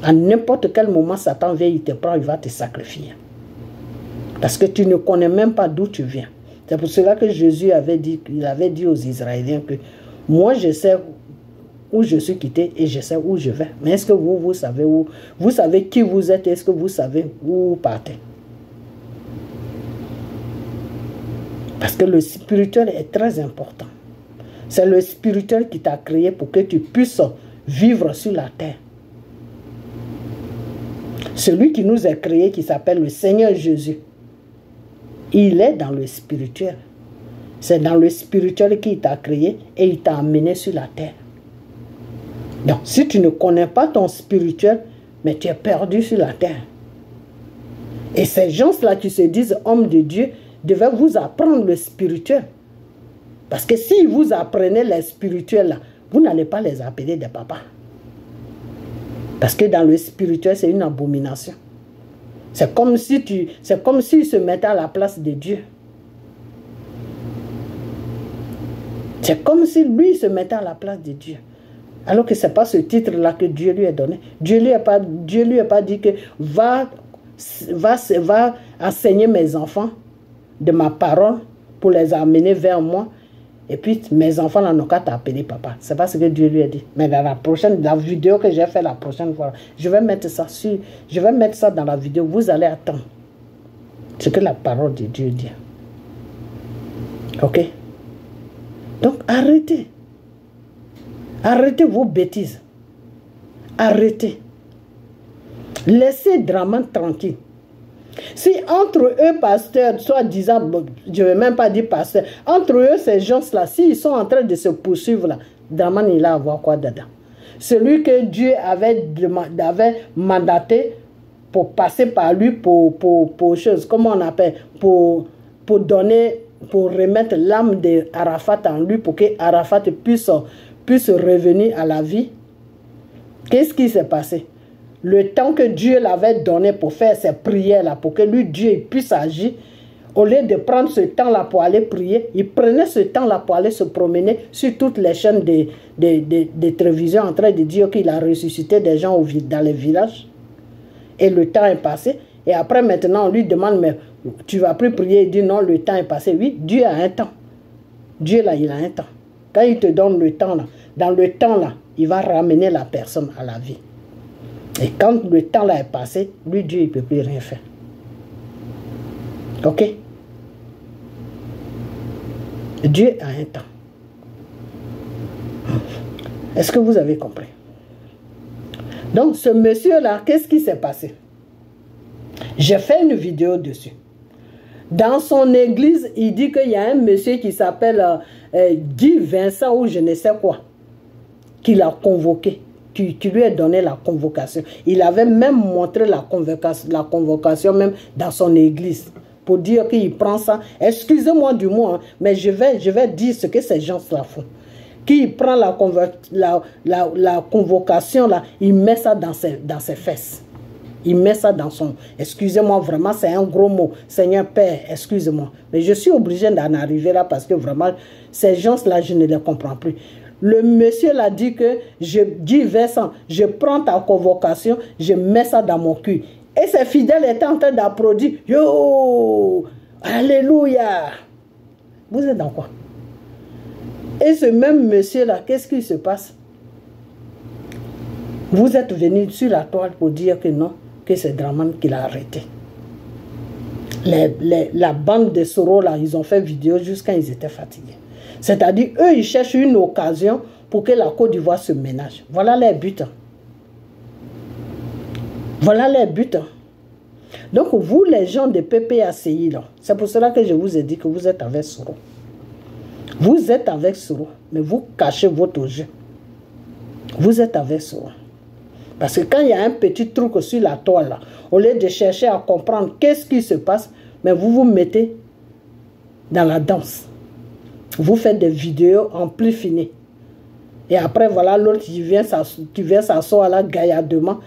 À n'importe quel moment, Satan vient, il te prend, il va te sacrifier. Parce que tu ne connais même pas d'où tu viens. C'est pour cela que Jésus avait dit aux Israéliens que moi je sais où je suis quitté et je sais où je vais. Mais est-ce que vous savez où? Vous savez qui vous êtes? Est-ce que vous savez où vous partez? Parce que le spirituel est très important. C'est le spirituel qui t'a créé pour que tu puisses vivre sur la terre. Celui qui nous a créé, qui s'appelle le Seigneur Jésus, il est dans le spirituel. C'est dans le spirituel qu'il t'a créé et il t'a amené sur la terre. Donc, si tu ne connais pas ton spirituel, mais tu es perdu sur la terre. Et ces gens-là qui se disent hommes de Dieu, devaient vous apprendre le spirituel. Parce que si vous apprenez les spirituels, là, vous n'allez pas les appeler des papas. Parce que dans le spirituel, c'est une abomination. C'est comme si ils se mettaient à la place de Dieu. C'est comme si lui se mettait à la place de Dieu. Alors que ce n'est pas ce titre-là que Dieu lui a donné. Dieu lui a pas dit que va enseigner mes enfants de ma parole pour les amener vers moi. Et puis mes enfants n'ont qu'à t'appeler papa. C'est pas ce que Dieu lui a dit. Mais dans la vidéo que j'ai fait la prochaine fois, je vais mettre ça dans la vidéo. Vous allez attendre ce que la parole de Dieu dit. Ok? Donc arrêtez. Arrêtez vos bêtises. Arrêtez. Laissez Draman tranquille. Si entre eux, pasteurs, soi-disant, je ne vais même pas dire pasteurs, entre eux, ces gens-là, s'ils sont en train de se poursuivre, là, Draman, il a à voir quoi dedans? Celui que Dieu avait mandaté pour passer par lui pour choses, comment on appelle, pour donner, pour remettre l'âme d'Arafat en lui, pour que Arafat puisse revenir à la vie. Qu'est-ce qui s'est passé? Le temps que Dieu l'avait donné pour faire ses prières-là, pour que lui, Dieu, puisse agir, au lieu de prendre ce temps-là pour aller prier, il prenait ce temps-là pour aller se promener sur toutes les chaînes de télévision en train de dire qu'il a ressuscité des gens dans les villages. Et le temps est passé. Et après, maintenant, on lui demande, mais tu vas plus prier? Il dit non, le temps est passé. Oui, Dieu a un temps. Dieu, là, il a un temps. Quand il te donne le temps, là, dans le temps, là, il va ramener la personne à la vie. Et quand le temps, là, est passé, lui, Dieu, il ne peut plus rien faire. Ok? Dieu a un temps. Est-ce que vous avez compris? Donc, ce monsieur-là, qu'est-ce qui s'est passé? J'ai fait une vidéo dessus. Dans son église, il dit qu'il y a un monsieur qui s'appelle Guy Vincent ou je ne sais quoi, qui l'a convoqué, qui lui a donné la convocation. Il avait même montré la convocation même dans son église, pour dire qu'il prend ça. Excusez-moi du mot, hein, mais je vais dire ce que ces gens-là font. Qui prend la convocation, là, il met ça dans ses fesses. Il met ça dans son... Excusez-moi, vraiment, c'est un gros mot. Seigneur Père, excusez-moi. Mais je suis obligé d'en arriver là parce que vraiment, ces gens-là, je ne les comprends plus. Le monsieur l'a dit que, je dis Vincent, je prends ta convocation, je mets ça dans mon cul. Et ses fidèles étaient en train d'applaudir. Yo! Alléluia! Vous êtes dans quoi? Et ce même monsieur-là, qu'est-ce qui se passe? Vous êtes venu sur la toile pour dire que non, que c'est Draman qui l'a arrêté. La bande de Soro, là, ils ont fait vidéo jusqu'à ils étaient fatigués. C'est-à-dire, eux, ils cherchent une occasion pour que la Côte d'Ivoire se ménage. Voilà les buts. Voilà les buts. Donc, vous, les gens de PPACI, c'est pour cela que je vous ai dit que vous êtes avec Soro. Vous êtes avec Soro, mais vous cachez votre jeu. Vous êtes avec Soro. Parce que quand il y a un petit truc sur la toile, là, au lieu de chercher à comprendre qu'est-ce qui se passe, mais vous vous mettez dans la danse. Vous faites des vidéos en plus finies. Et après, voilà, l'autre qui vient s'asseoir là gaillardement.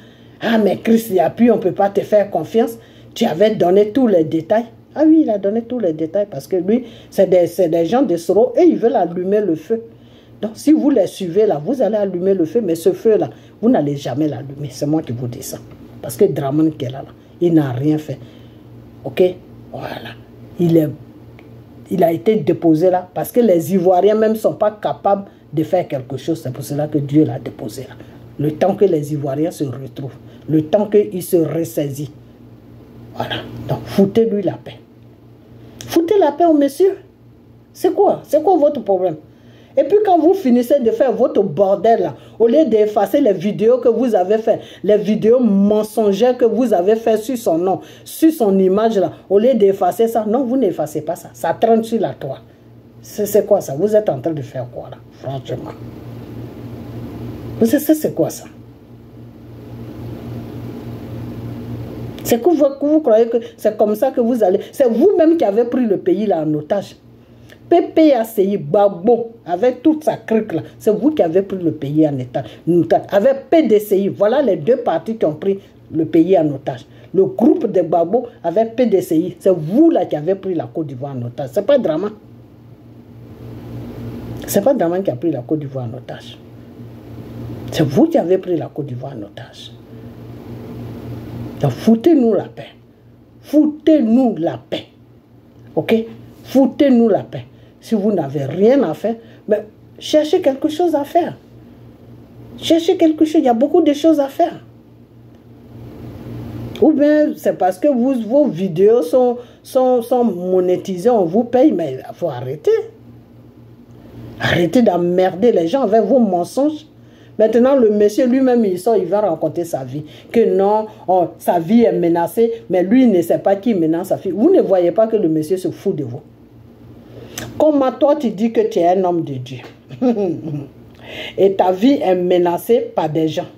Ah, mais Christ, il n'y a plus, on ne peut pas te faire confiance. Tu avais donné tous les détails. Ah oui, il a donné tous les détails parce que lui, c'est des gens de Soro et ils veulent allumer le feu. Donc, si vous les suivez là, vous allez allumer le feu, mais ce feu-là, vous n'allez jamais l'allumer. C'est moi qui vous dis ça. Parce que Draman qui est là, il n'a rien fait. Ok? Voilà. Il a été déposé là parce que les Ivoiriens même ne sont pas capables de faire quelque chose. C'est pour cela que Dieu l'a déposé là. Le temps que les Ivoiriens se retrouvent. Le temps qu'il se ressaisit. Voilà. Donc, foutez-lui la paix. Foutez la paix au monsieur. C'est quoi? C'est quoi votre problème? Et puis quand vous finissez de faire votre bordel là, au lieu d'effacer les vidéos que vous avez fait, les vidéos mensongères que vous avez fait sur son nom, sur son image là, au lieu d'effacer ça, non, vous n'effacez pas ça. Ça traîne sur la toile. C'est quoi ça? Vous êtes en train de faire quoi là? Franchement. C'est quoi ça? C'est que vous croyez que c'est comme ça que vous allez... C'est vous-même qui avez pris le pays là en otage. PPACI, Babo, avec toute sa crique là, c'est vous qui avez pris le pays en otage. Avec PDCI, voilà les deux partis qui ont pris le pays en otage. Le groupe de Babo avec PDCI, c'est vous là qui avez pris la Côte d'Ivoire en otage. C'est pas Draman. C'est pas Draman qui a pris la Côte d'Ivoire en otage. C'est vous qui avez pris la Côte d'Ivoire en otage. Donc foutez-nous la paix. Foutez-nous la paix. Ok? Foutez-nous la paix. Si vous n'avez rien à faire, mais cherchez quelque chose à faire. Cherchez quelque chose. Il y a beaucoup de choses à faire. Ou bien c'est parce que vos vidéos sont monétisées, on vous paye, mais il faut arrêter. Arrêtez d'emmerder les gens avec vos mensonges. Maintenant, le monsieur lui-même, il sort, il va raconter sa vie. Que non, sa vie est menacée, mais lui, il ne sait pas qui menace sa fille. Vous ne voyez pas que le monsieur se fout de vous. Comme toi, tu dis que tu es un homme de Dieu. Et ta vie est menacée par des gens.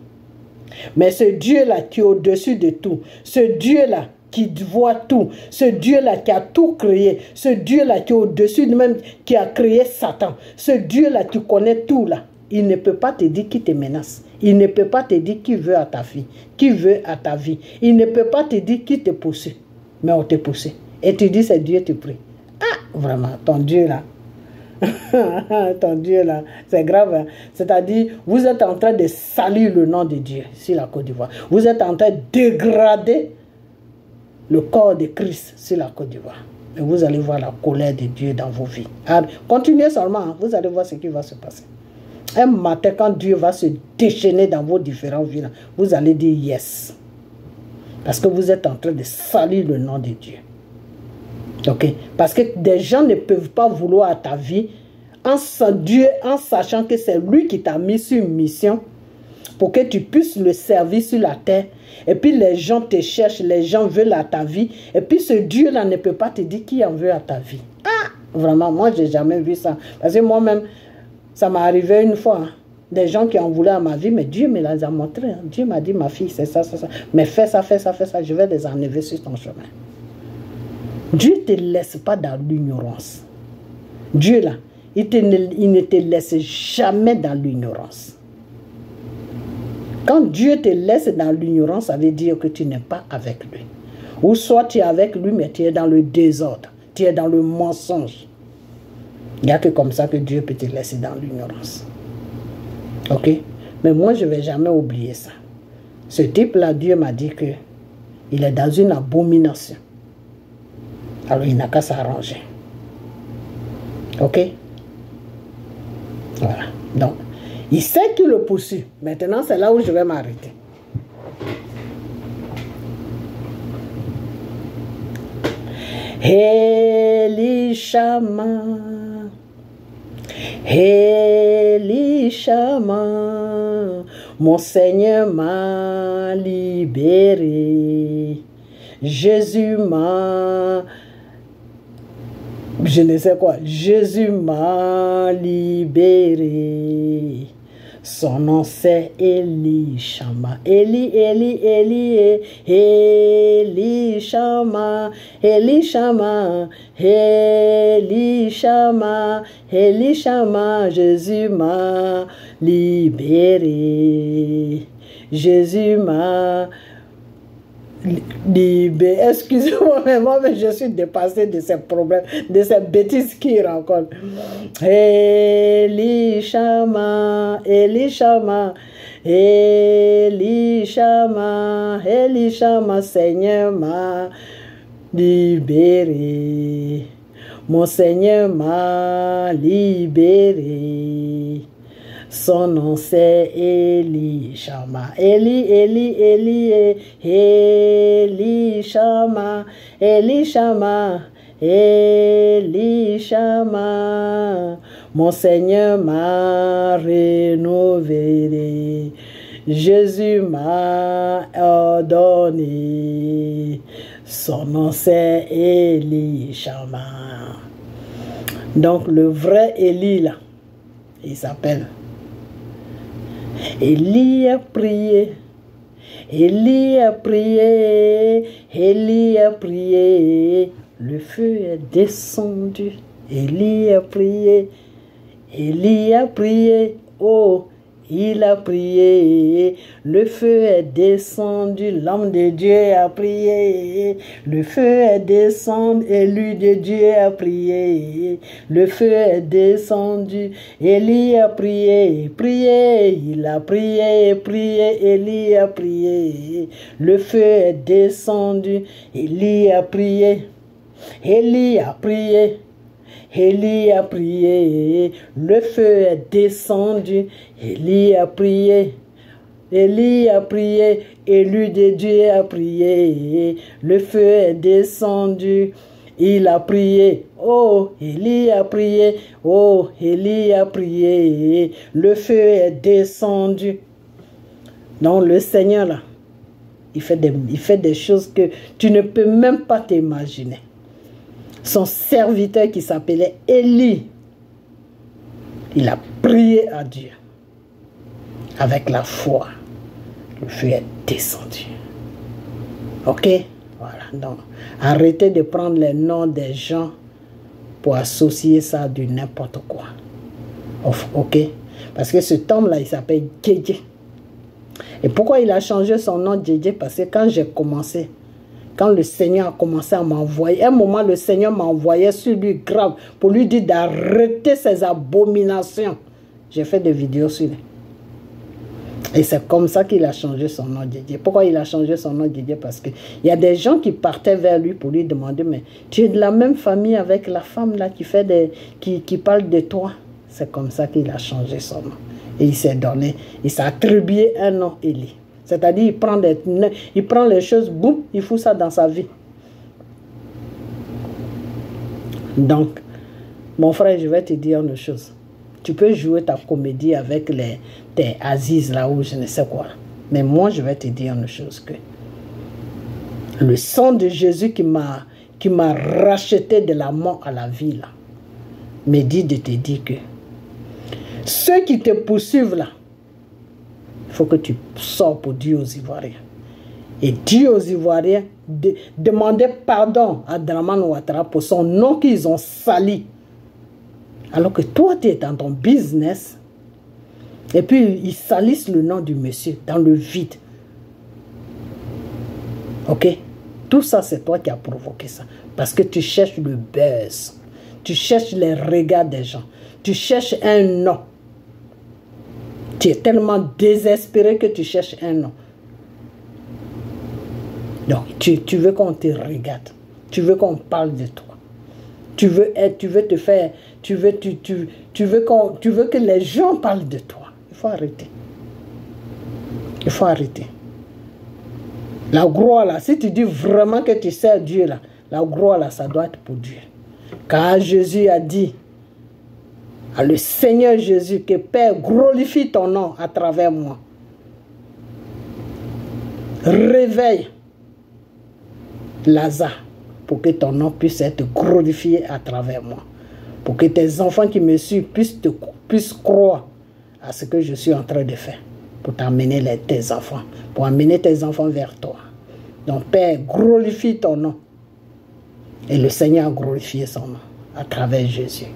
Mais ce Dieu-là qui est au-dessus de tout, ce Dieu-là qui voit tout, ce Dieu-là qui a tout créé, ce Dieu-là qui est au-dessus de même, qui a créé Satan, ce Dieu-là qui connaît tout là, il ne peut pas te dire qui te menace. Il ne peut pas te dire qui veut à ta fille, qui veut à ta vie. Il ne peut pas te dire qui te poursuit. Mais on te poursuit. Et tu dis c'est Dieu te prie. Ah, vraiment, ton Dieu là. Ton Dieu là, c'est grave. Hein? C'est-à-dire, vous êtes en train de salir le nom de Dieu sur la Côte d'Ivoire. Vous êtes en train de dégrader le corps de Christ sur la Côte d'Ivoire. Et vous allez voir la colère de Dieu dans vos vies. Alors, continuez seulement, hein? Vous allez voir ce qui va se passer. Un matin, quand Dieu va se déchaîner dans vos différentes vies, vous allez dire yes. Parce que vous êtes en train de salir le nom de Dieu. Ok? Parce que des gens ne peuvent pas vouloir à ta vie en sachant que c'est lui qui t'a mis sur une mission pour que tu puisses le servir sur la terre. Et puis les gens te cherchent, les gens veulent à ta vie. Et puis ce Dieu-là ne peut pas te dire qui en veut à ta vie. Ah! Vraiment, moi, je n'ai jamais vu ça. Parce que moi-même, ça m'est arrivé une fois. Hein. Des gens qui en voulaient à ma vie, mais Dieu me les a montrés. Hein. Dieu m'a dit, ma fille, c'est ça, c'est ça. Mais fais ça, fais ça, fais ça. Je vais les enlever sur ton chemin. Dieu ne te laisse pas dans l'ignorance. Dieu, là, il ne te laisse jamais dans l'ignorance. Quand Dieu te laisse dans l'ignorance, ça veut dire que tu n'es pas avec lui. Ou soit tu es avec lui, mais tu es dans le désordre. Tu es dans le mensonge. Il n'y a que comme ça que Dieu peut te laisser dans l'ignorance. Ok? Mais moi, je ne vais jamais oublier ça. Ce type-là, Dieu m'a dit que il est dans une abomination. Alors, il n'a qu'à s'arranger. Ok? Voilà. Donc, il sait qu'il le poursuit. Maintenant, c'est là où je vais m'arrêter. Elishama, Elishama, mon Seigneur m'a libéré. Jésus m'a... Je ne sais quoi. Jésus m'a libéré. Son nom c'est Elishama. Eli, Elishama, Elishama, Elishama, Elishama. Jésus m'a libéré. Jésus m'a libéré. Excusez-moi, mais moi, je suis dépassée de ces problèmes, de ces bêtises qu'il rencontre. Elishama, Elishama, Elishama, Elishama, Seigneur m'a libéré. Mon Seigneur m'a libéré. Son nom c'est Elishama. Elishama, Elishama, Elishama. Mon Seigneur m'a rénové. Jésus m'a ordonné. Son nom c'est Elishama. Donc le vrai Élie là, il s'appelle Élie a prié, Élie a prié, Élie a prié, le feu est descendu. Élie a prié, Élie a prié, oh, il a prié, le feu est descendu, l'homme de Dieu a prié, le feu est descendu, élu de Dieu a prié, le feu est descendu, Élie a prié, prié, il a prié, prié, Élie a prié, le feu est descendu, Élie a prié, Élie a prié. Élie a prié, le feu est descendu, Élie a prié, Élie a prié, élu de Dieu a prié, le feu est descendu, il a prié, oh, Élie a prié, oh, Élie a prié, le feu est descendu. Donc le Seigneur là, il fait des choses que tu ne peux même pas t'imaginer. Son serviteur qui s'appelait Élie, il a prié à Dieu. Avec la foi, le feu est descendu. Ok? Voilà. Donc, arrêtez de prendre les noms des gens pour associer ça de n'importe quoi. Ok? Parce que cet homme-là, il s'appelle Djedje. Et pourquoi il a changé son nom Djedje? Parce que quand j'ai commencé, quand le Seigneur a commencé à m'envoyer, à un moment, le Seigneur m'a envoyé sur lui grave pour lui dire d'arrêter ses abominations. J'ai fait des vidéos sur lui. Et c'est comme ça qu'il a changé son nom Djedje. Pourquoi il a changé son nom Djedje? Parce qu'il y a des gens qui partaient vers lui pour lui demander, mais tu es de la même famille avec la femme là qui fait qui parle de toi. C'est comme ça qu'il a changé son nom. Et il s'est donné, il s'est attribué un nom Élie. C'est-à-dire il prend les choses, boum, il fout ça dans sa vie. Donc, mon frère, je vais te dire une chose. Tu peux jouer ta comédie avec tes Aziz là ou je ne sais quoi. Mais moi, je vais te dire une chose que le sang de Jésus qui m'a racheté de la mort à la vie là, me dit de te dire que ceux qui te poursuivent là, il faut que tu sors pour dire aux Ivoiriens. Et dire aux Ivoiriens, demander pardon à Dramane Ouattara pour son nom qu'ils ont sali. Alors que toi, tu es dans ton business. Et puis, ils salissent le nom du monsieur dans le vide. Ok? Tout ça, c'est toi qui as provoqué ça. Parce que tu cherches le buzz. Tu cherches les regards des gens. Tu cherches un nom. Tu es tellement désespéré que tu cherches un nom. Donc, tu veux qu'on te regarde. Tu veux qu'on parle de toi. Tu veux te faire... Tu veux que les gens parlent de toi. Il faut arrêter. Il faut arrêter. La gloire là, si tu dis vraiment que tu sers Dieu là, la gloire là, ça doit être pour Dieu. Car Jésus a dit à le Seigneur Jésus que Père, glorifie ton nom à travers moi. Réveille Lazare pour que ton nom puisse être glorifié à travers moi. Pour que tes enfants qui me suivent puissent croire à ce que je suis en train de faire. Pour t'amener tes enfants. Pour amener tes enfants vers toi. Donc Père, glorifie ton nom. Et le Seigneur a glorifié son nom à travers Jésus.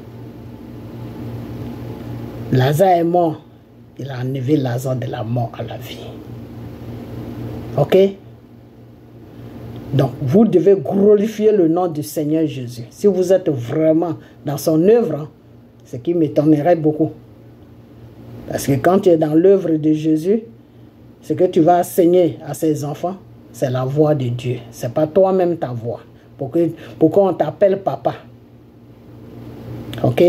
Lazare est mort. Il a enlevé Lazare de la mort à la vie. Ok? Donc, vous devez glorifier le nom du Seigneur Jésus. Si vous êtes vraiment dans son œuvre, hein, ce qui m'étonnerait beaucoup. Parce que quand tu es dans l'œuvre de Jésus, ce que tu vas enseigner à ses enfants, c'est la voix de Dieu. Ce n'est pas toi-même ta voix. Pour qu'on t'appelle papa. Ok?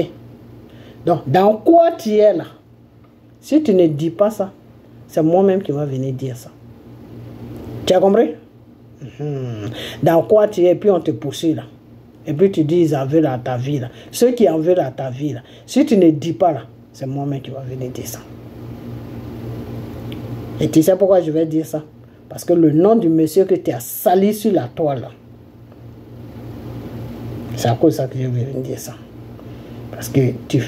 Donc, dans quoi tu es là? Si tu ne dis pas ça, c'est moi-même qui va venir dire ça. Tu as compris? Dans quoi tu es, puis on te poursuit là. Et puis tu dis, ils en veulent à ta vie là. Ceux qui en veulent à ta vie là. Si tu ne dis pas là, c'est moi-même qui va venir dire ça. Et tu sais pourquoi je vais dire ça? Parce que le nom du monsieur que tu as sali sur la toile là, c'est à cause de ça que je vais venir dire ça. Parce que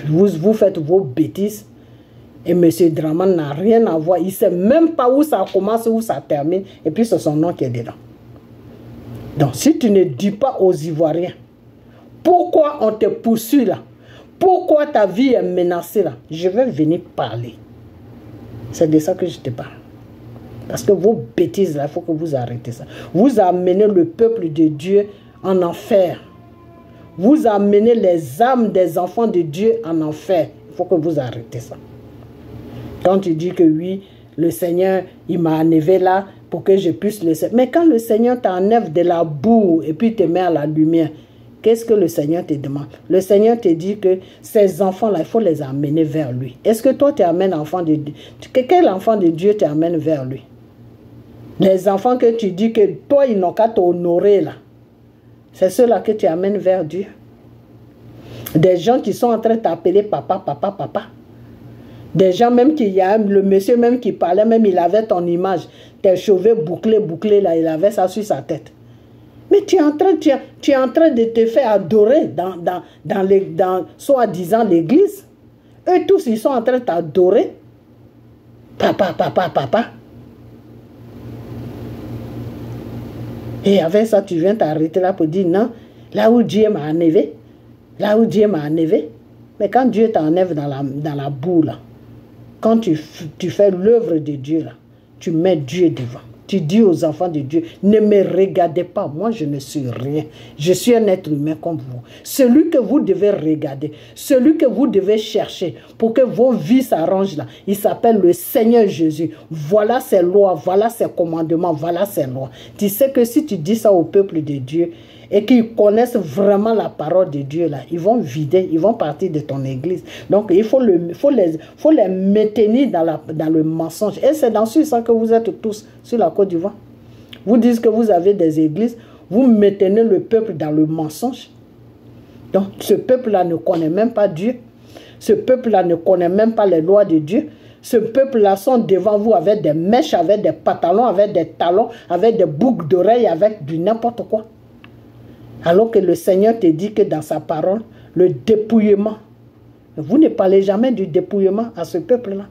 vous faites vos bêtises et M. Dramane n'a rien à voir. Il ne sait même pas où ça commence, où ça termine. Et puis c'est son nom qui est dedans. Donc si tu ne dis pas aux Ivoiriens pourquoi on te poursuit là, pourquoi ta vie est menacée là, je vais venir parler. C'est de ça que je te parle. Parce que vos bêtises là, il faut que vous arrêtez ça. Vous amenez le peuple de Dieu en enfer. Vous amenez les âmes des enfants de Dieu en enfer. Il faut que vous arrêtez ça. Quand tu dis que oui, le Seigneur, il m'a enlevé là pour que je puisse le servir. Mais quand le Seigneur t'enlève de la boue et puis te met à la lumière, qu'est-ce que le Seigneur te demande? Le Seigneur te dit que ces enfants-là, il faut les amener vers lui. Est-ce que toi, tu amènes enfant de Dieu? Quel enfant de Dieu t'amène vers lui? Les enfants que tu dis que toi, ils n'ont qu'à t'honorer là. C'est ceux-là que tu amènes vers Dieu. Des gens qui sont en train de t'appeler papa, papa, papa. Des gens même qui y a le monsieur même qui parlait, même il avait ton image, tes cheveux bouclés là, il avait ça sur sa tête. Mais tu es en train de te faire adorer dans soi-disant l'église. Eux tous, ils sont en train de t'adorer. Papa, papa, papa. Et avec ça, tu viens t'arrêter là pour dire non, là où Dieu m'a enlevé, là où Dieu m'a enlevé. Mais quand Dieu t'enlève dans la boue, là, quand tu fais l'œuvre de Dieu, là, tu mets Dieu devant. Tu dis aux enfants de Dieu, ne me regardez pas, moi je ne suis rien. Je suis un être humain comme vous. Celui que vous devez regarder, celui que vous devez chercher pour que vos vies s'arrangent là, il s'appelle le Seigneur Jésus. Voilà ses lois, voilà ses commandements, voilà ses lois. Tu sais que si tu dis ça au peuple de Dieu et qu'ils connaissent vraiment la parole de Dieu là, ils vont vider, ils vont partir de ton église. Donc il faut les maintenir dans le mensonge. Et c'est dans ce sens que vous êtes tous sur la Côte d'Ivoire. Vous dites que vous avez des églises, vous maintenez le peuple dans le mensonge. Donc ce peuple-là ne connaît même pas Dieu. Ce peuple-là ne connaît même pas les lois de Dieu. Ce peuple-là sont devant vous avec des mèches, avec des pantalons, avec des talons, avec des boucles d'oreilles, avec du n'importe quoi. Alors que le Seigneur te dit que dans sa parole, le dépouillement, vous ne parlez jamais du dépouillement à ce peuple-là.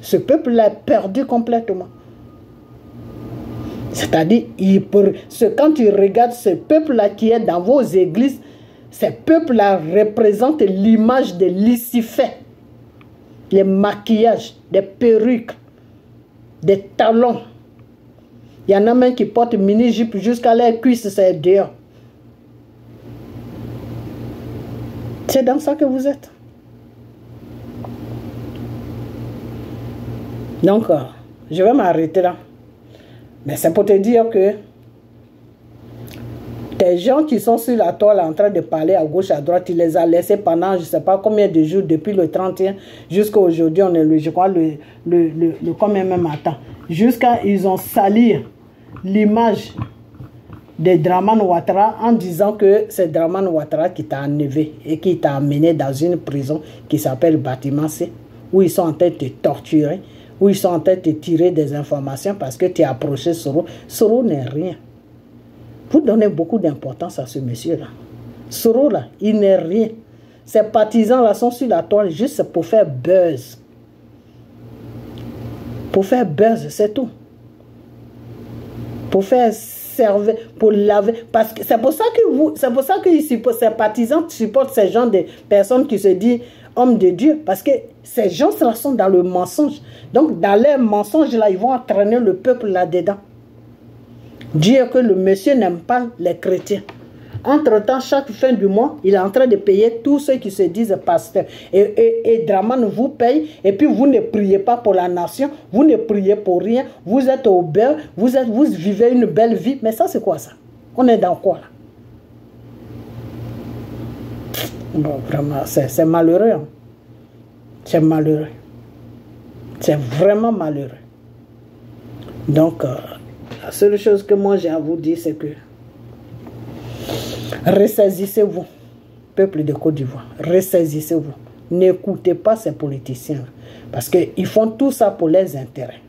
Ce peuple-là est perdu complètement. C'est-à-dire, quand tu regardes ce peuple-là qui est dans vos églises, ce peuple-là représente l'image de Lucifer. Les maquillages, des perruques, des talons. Il y en a même qui portent mini-jupe jusqu'à leurs cuisses, c'est dehors. C'est dans ça que vous êtes. Donc, je vais m'arrêter là. Mais c'est pour te dire que tes gens qui sont sur la toile en train de parler à gauche, à droite, tu les as laissés pendant je ne sais pas combien de jours, depuis le 31 jusqu'à aujourd'hui, on est je crois le combien même matin. Jusqu'à ils ont sali l'image de Dramane Ouattara en disant que c'est Dramane Ouattara qui t'a enlevé et qui t'a amené dans une prison qui s'appelle Bâtiment C, où ils sont en train de te torturer, où ils sont en train de te tirer des informations parce que tu as approché Soro. Soro n'est rien. Vous donnez beaucoup d'importance à ce monsieur-là. Soro, là, il n'est rien. Ses partisans-là sont sur la toile juste pour faire buzz. Pour faire buzz, c'est tout. Pour faire servir, pour laver. Parce que c'est pour ça que ces partisans supportent ces gens de personnes qui se disent hommes de Dieu. Parce que ces gens-là sont dans le mensonge. Donc, dans leur mensonge, là, ils vont entraîner le peuple là-dedans. Dire que le monsieur n'aime pas les chrétiens. Entre-temps, chaque fin du mois, il est en train de payer tous ceux qui se disent pasteurs. Et Dramane vous paye, et puis vous ne priez pas pour la nation, vous ne priez pour rien, vous êtes au beurre, vous vivez une belle vie. Mais ça, c'est quoi ça? On est dans quoi là? Bon, vraiment, c'est malheureux. Hein? C'est malheureux. C'est vraiment malheureux. Donc, la seule chose que moi j'ai à vous dire, c'est que ressaisissez-vous, peuple de Côte d'Ivoire, ressaisissez-vous. N'écoutez pas ces politiciens, parce qu'ils font tout ça pour leurs intérêts.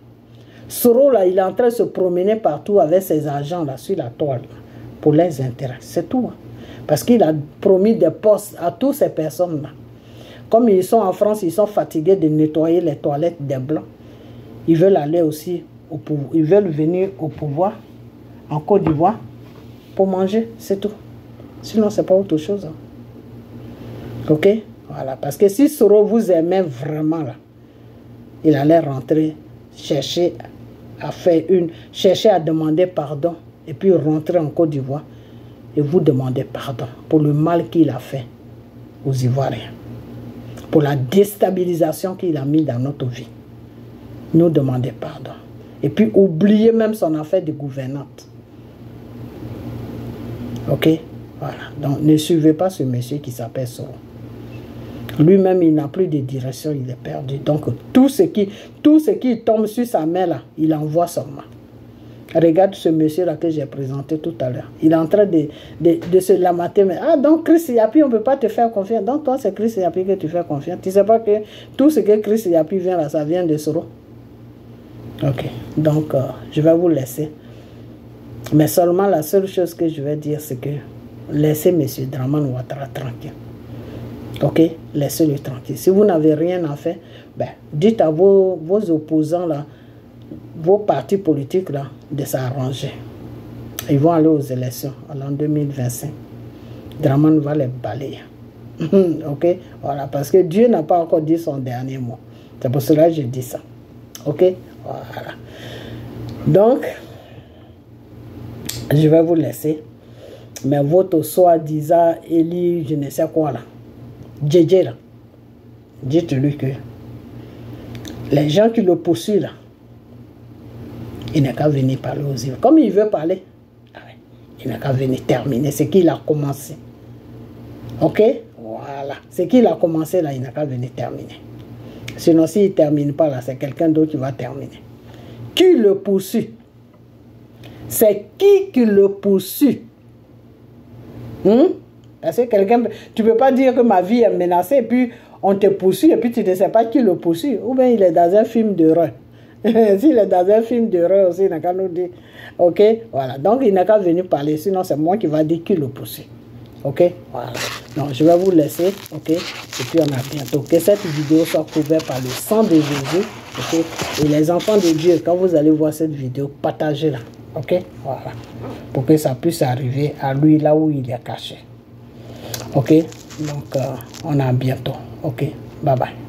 Soro, là, il est en train de se promener partout avec ses agents là, sur la toile, là, pour leurs intérêts, c'est tout. Hein. Parce qu'il a promis des postes à toutes ces personnes-là. Comme ils sont en France, ils sont fatigués de nettoyer les toilettes des Blancs. Ils veulent aller aussi au pouvoir. Ils veulent venir au pouvoir en Côte d'Ivoire pour manger, c'est tout. Sinon, c'est pas autre chose. Hein. Ok? Voilà. Parce que si Soro vous aimait vraiment, là, il allait rentrer, chercher à demander pardon, et puis rentrer en Côte d'Ivoire et vous demander pardon pour le mal qu'il a fait aux Ivoiriens, pour la déstabilisation qu'il a mis dans notre vie. Nous demander pardon. Et puis oublier même son affaire de gouvernante. Ok? Voilà. Donc ne suivez pas ce monsieur qui s'appelle Soro. Lui-même, il n'a plus de direction, il est perdu. Donc tout ce qui tombe sur sa main là, il envoie son main. Regarde ce monsieur-là que j'ai présenté tout à l'heure. Il est en train de se lamenter. Mais, ah, donc Christ Yapi, on ne peut pas te faire confiance. Donc toi, c'est Christ Yapi que tu fais confiance. Tu ne sais pas que tout ce que Christ Yapi vient là, ça vient de Soro. Ok. Donc, je vais vous laisser. Mais seulement la seule chose que je vais dire, c'est que laissez M. Dramane Ouattara tranquille. Ok, laissez-le tranquille. Si vous n'avez rien à faire, ben, dites à vos opposants, là, vos partis politiques, là, de s'arranger. Ils vont aller aux élections en 2025. Dramane va les balayer. Ok, voilà, parce que Dieu n'a pas encore dit son dernier mot. C'est pour cela que je dis ça. Ok, voilà. Donc, je vais vous laisser. Mais votre soi-disant Eli, je ne sais quoi là, Djedje là, dites-lui que les gens qui le poursuivent là, il n'a qu'à venir parler aux yeux. Comme il veut parler, il n'a qu'à venir terminer ce qu'il a commencé. Ok? Voilà. Ce qu'il a commencé là, il n'a qu'à venir terminer. Sinon, s'il ne termine pas là, c'est quelqu'un d'autre qui va terminer. Qui le poursuit? C'est qui le poursuit? Parce que quelqu'un, tu ne peux pas dire que ma vie est menacée et puis on te poursuit et puis tu ne sais pas qui le poursuit. Ou bien il est dans un film d'horreur. S'il est dans un film d'horreur aussi, il n'a qu'à nous dire. Ok, voilà. Donc il n'a qu'à venir parler, sinon c'est moi qui va dire qui le poursuit. Ok, voilà. Donc je vais vous laisser. Ok, et puis on a bientôt. Que cette vidéo soit couverte par le sang de Jésus. Ok, et les enfants de Dieu, quand vous allez voir cette vidéo, partagez-la. Ok, voilà. Pour que ça puisse arriver à lui là où il est caché. Ok, donc on a bientôt. Ok, bye bye.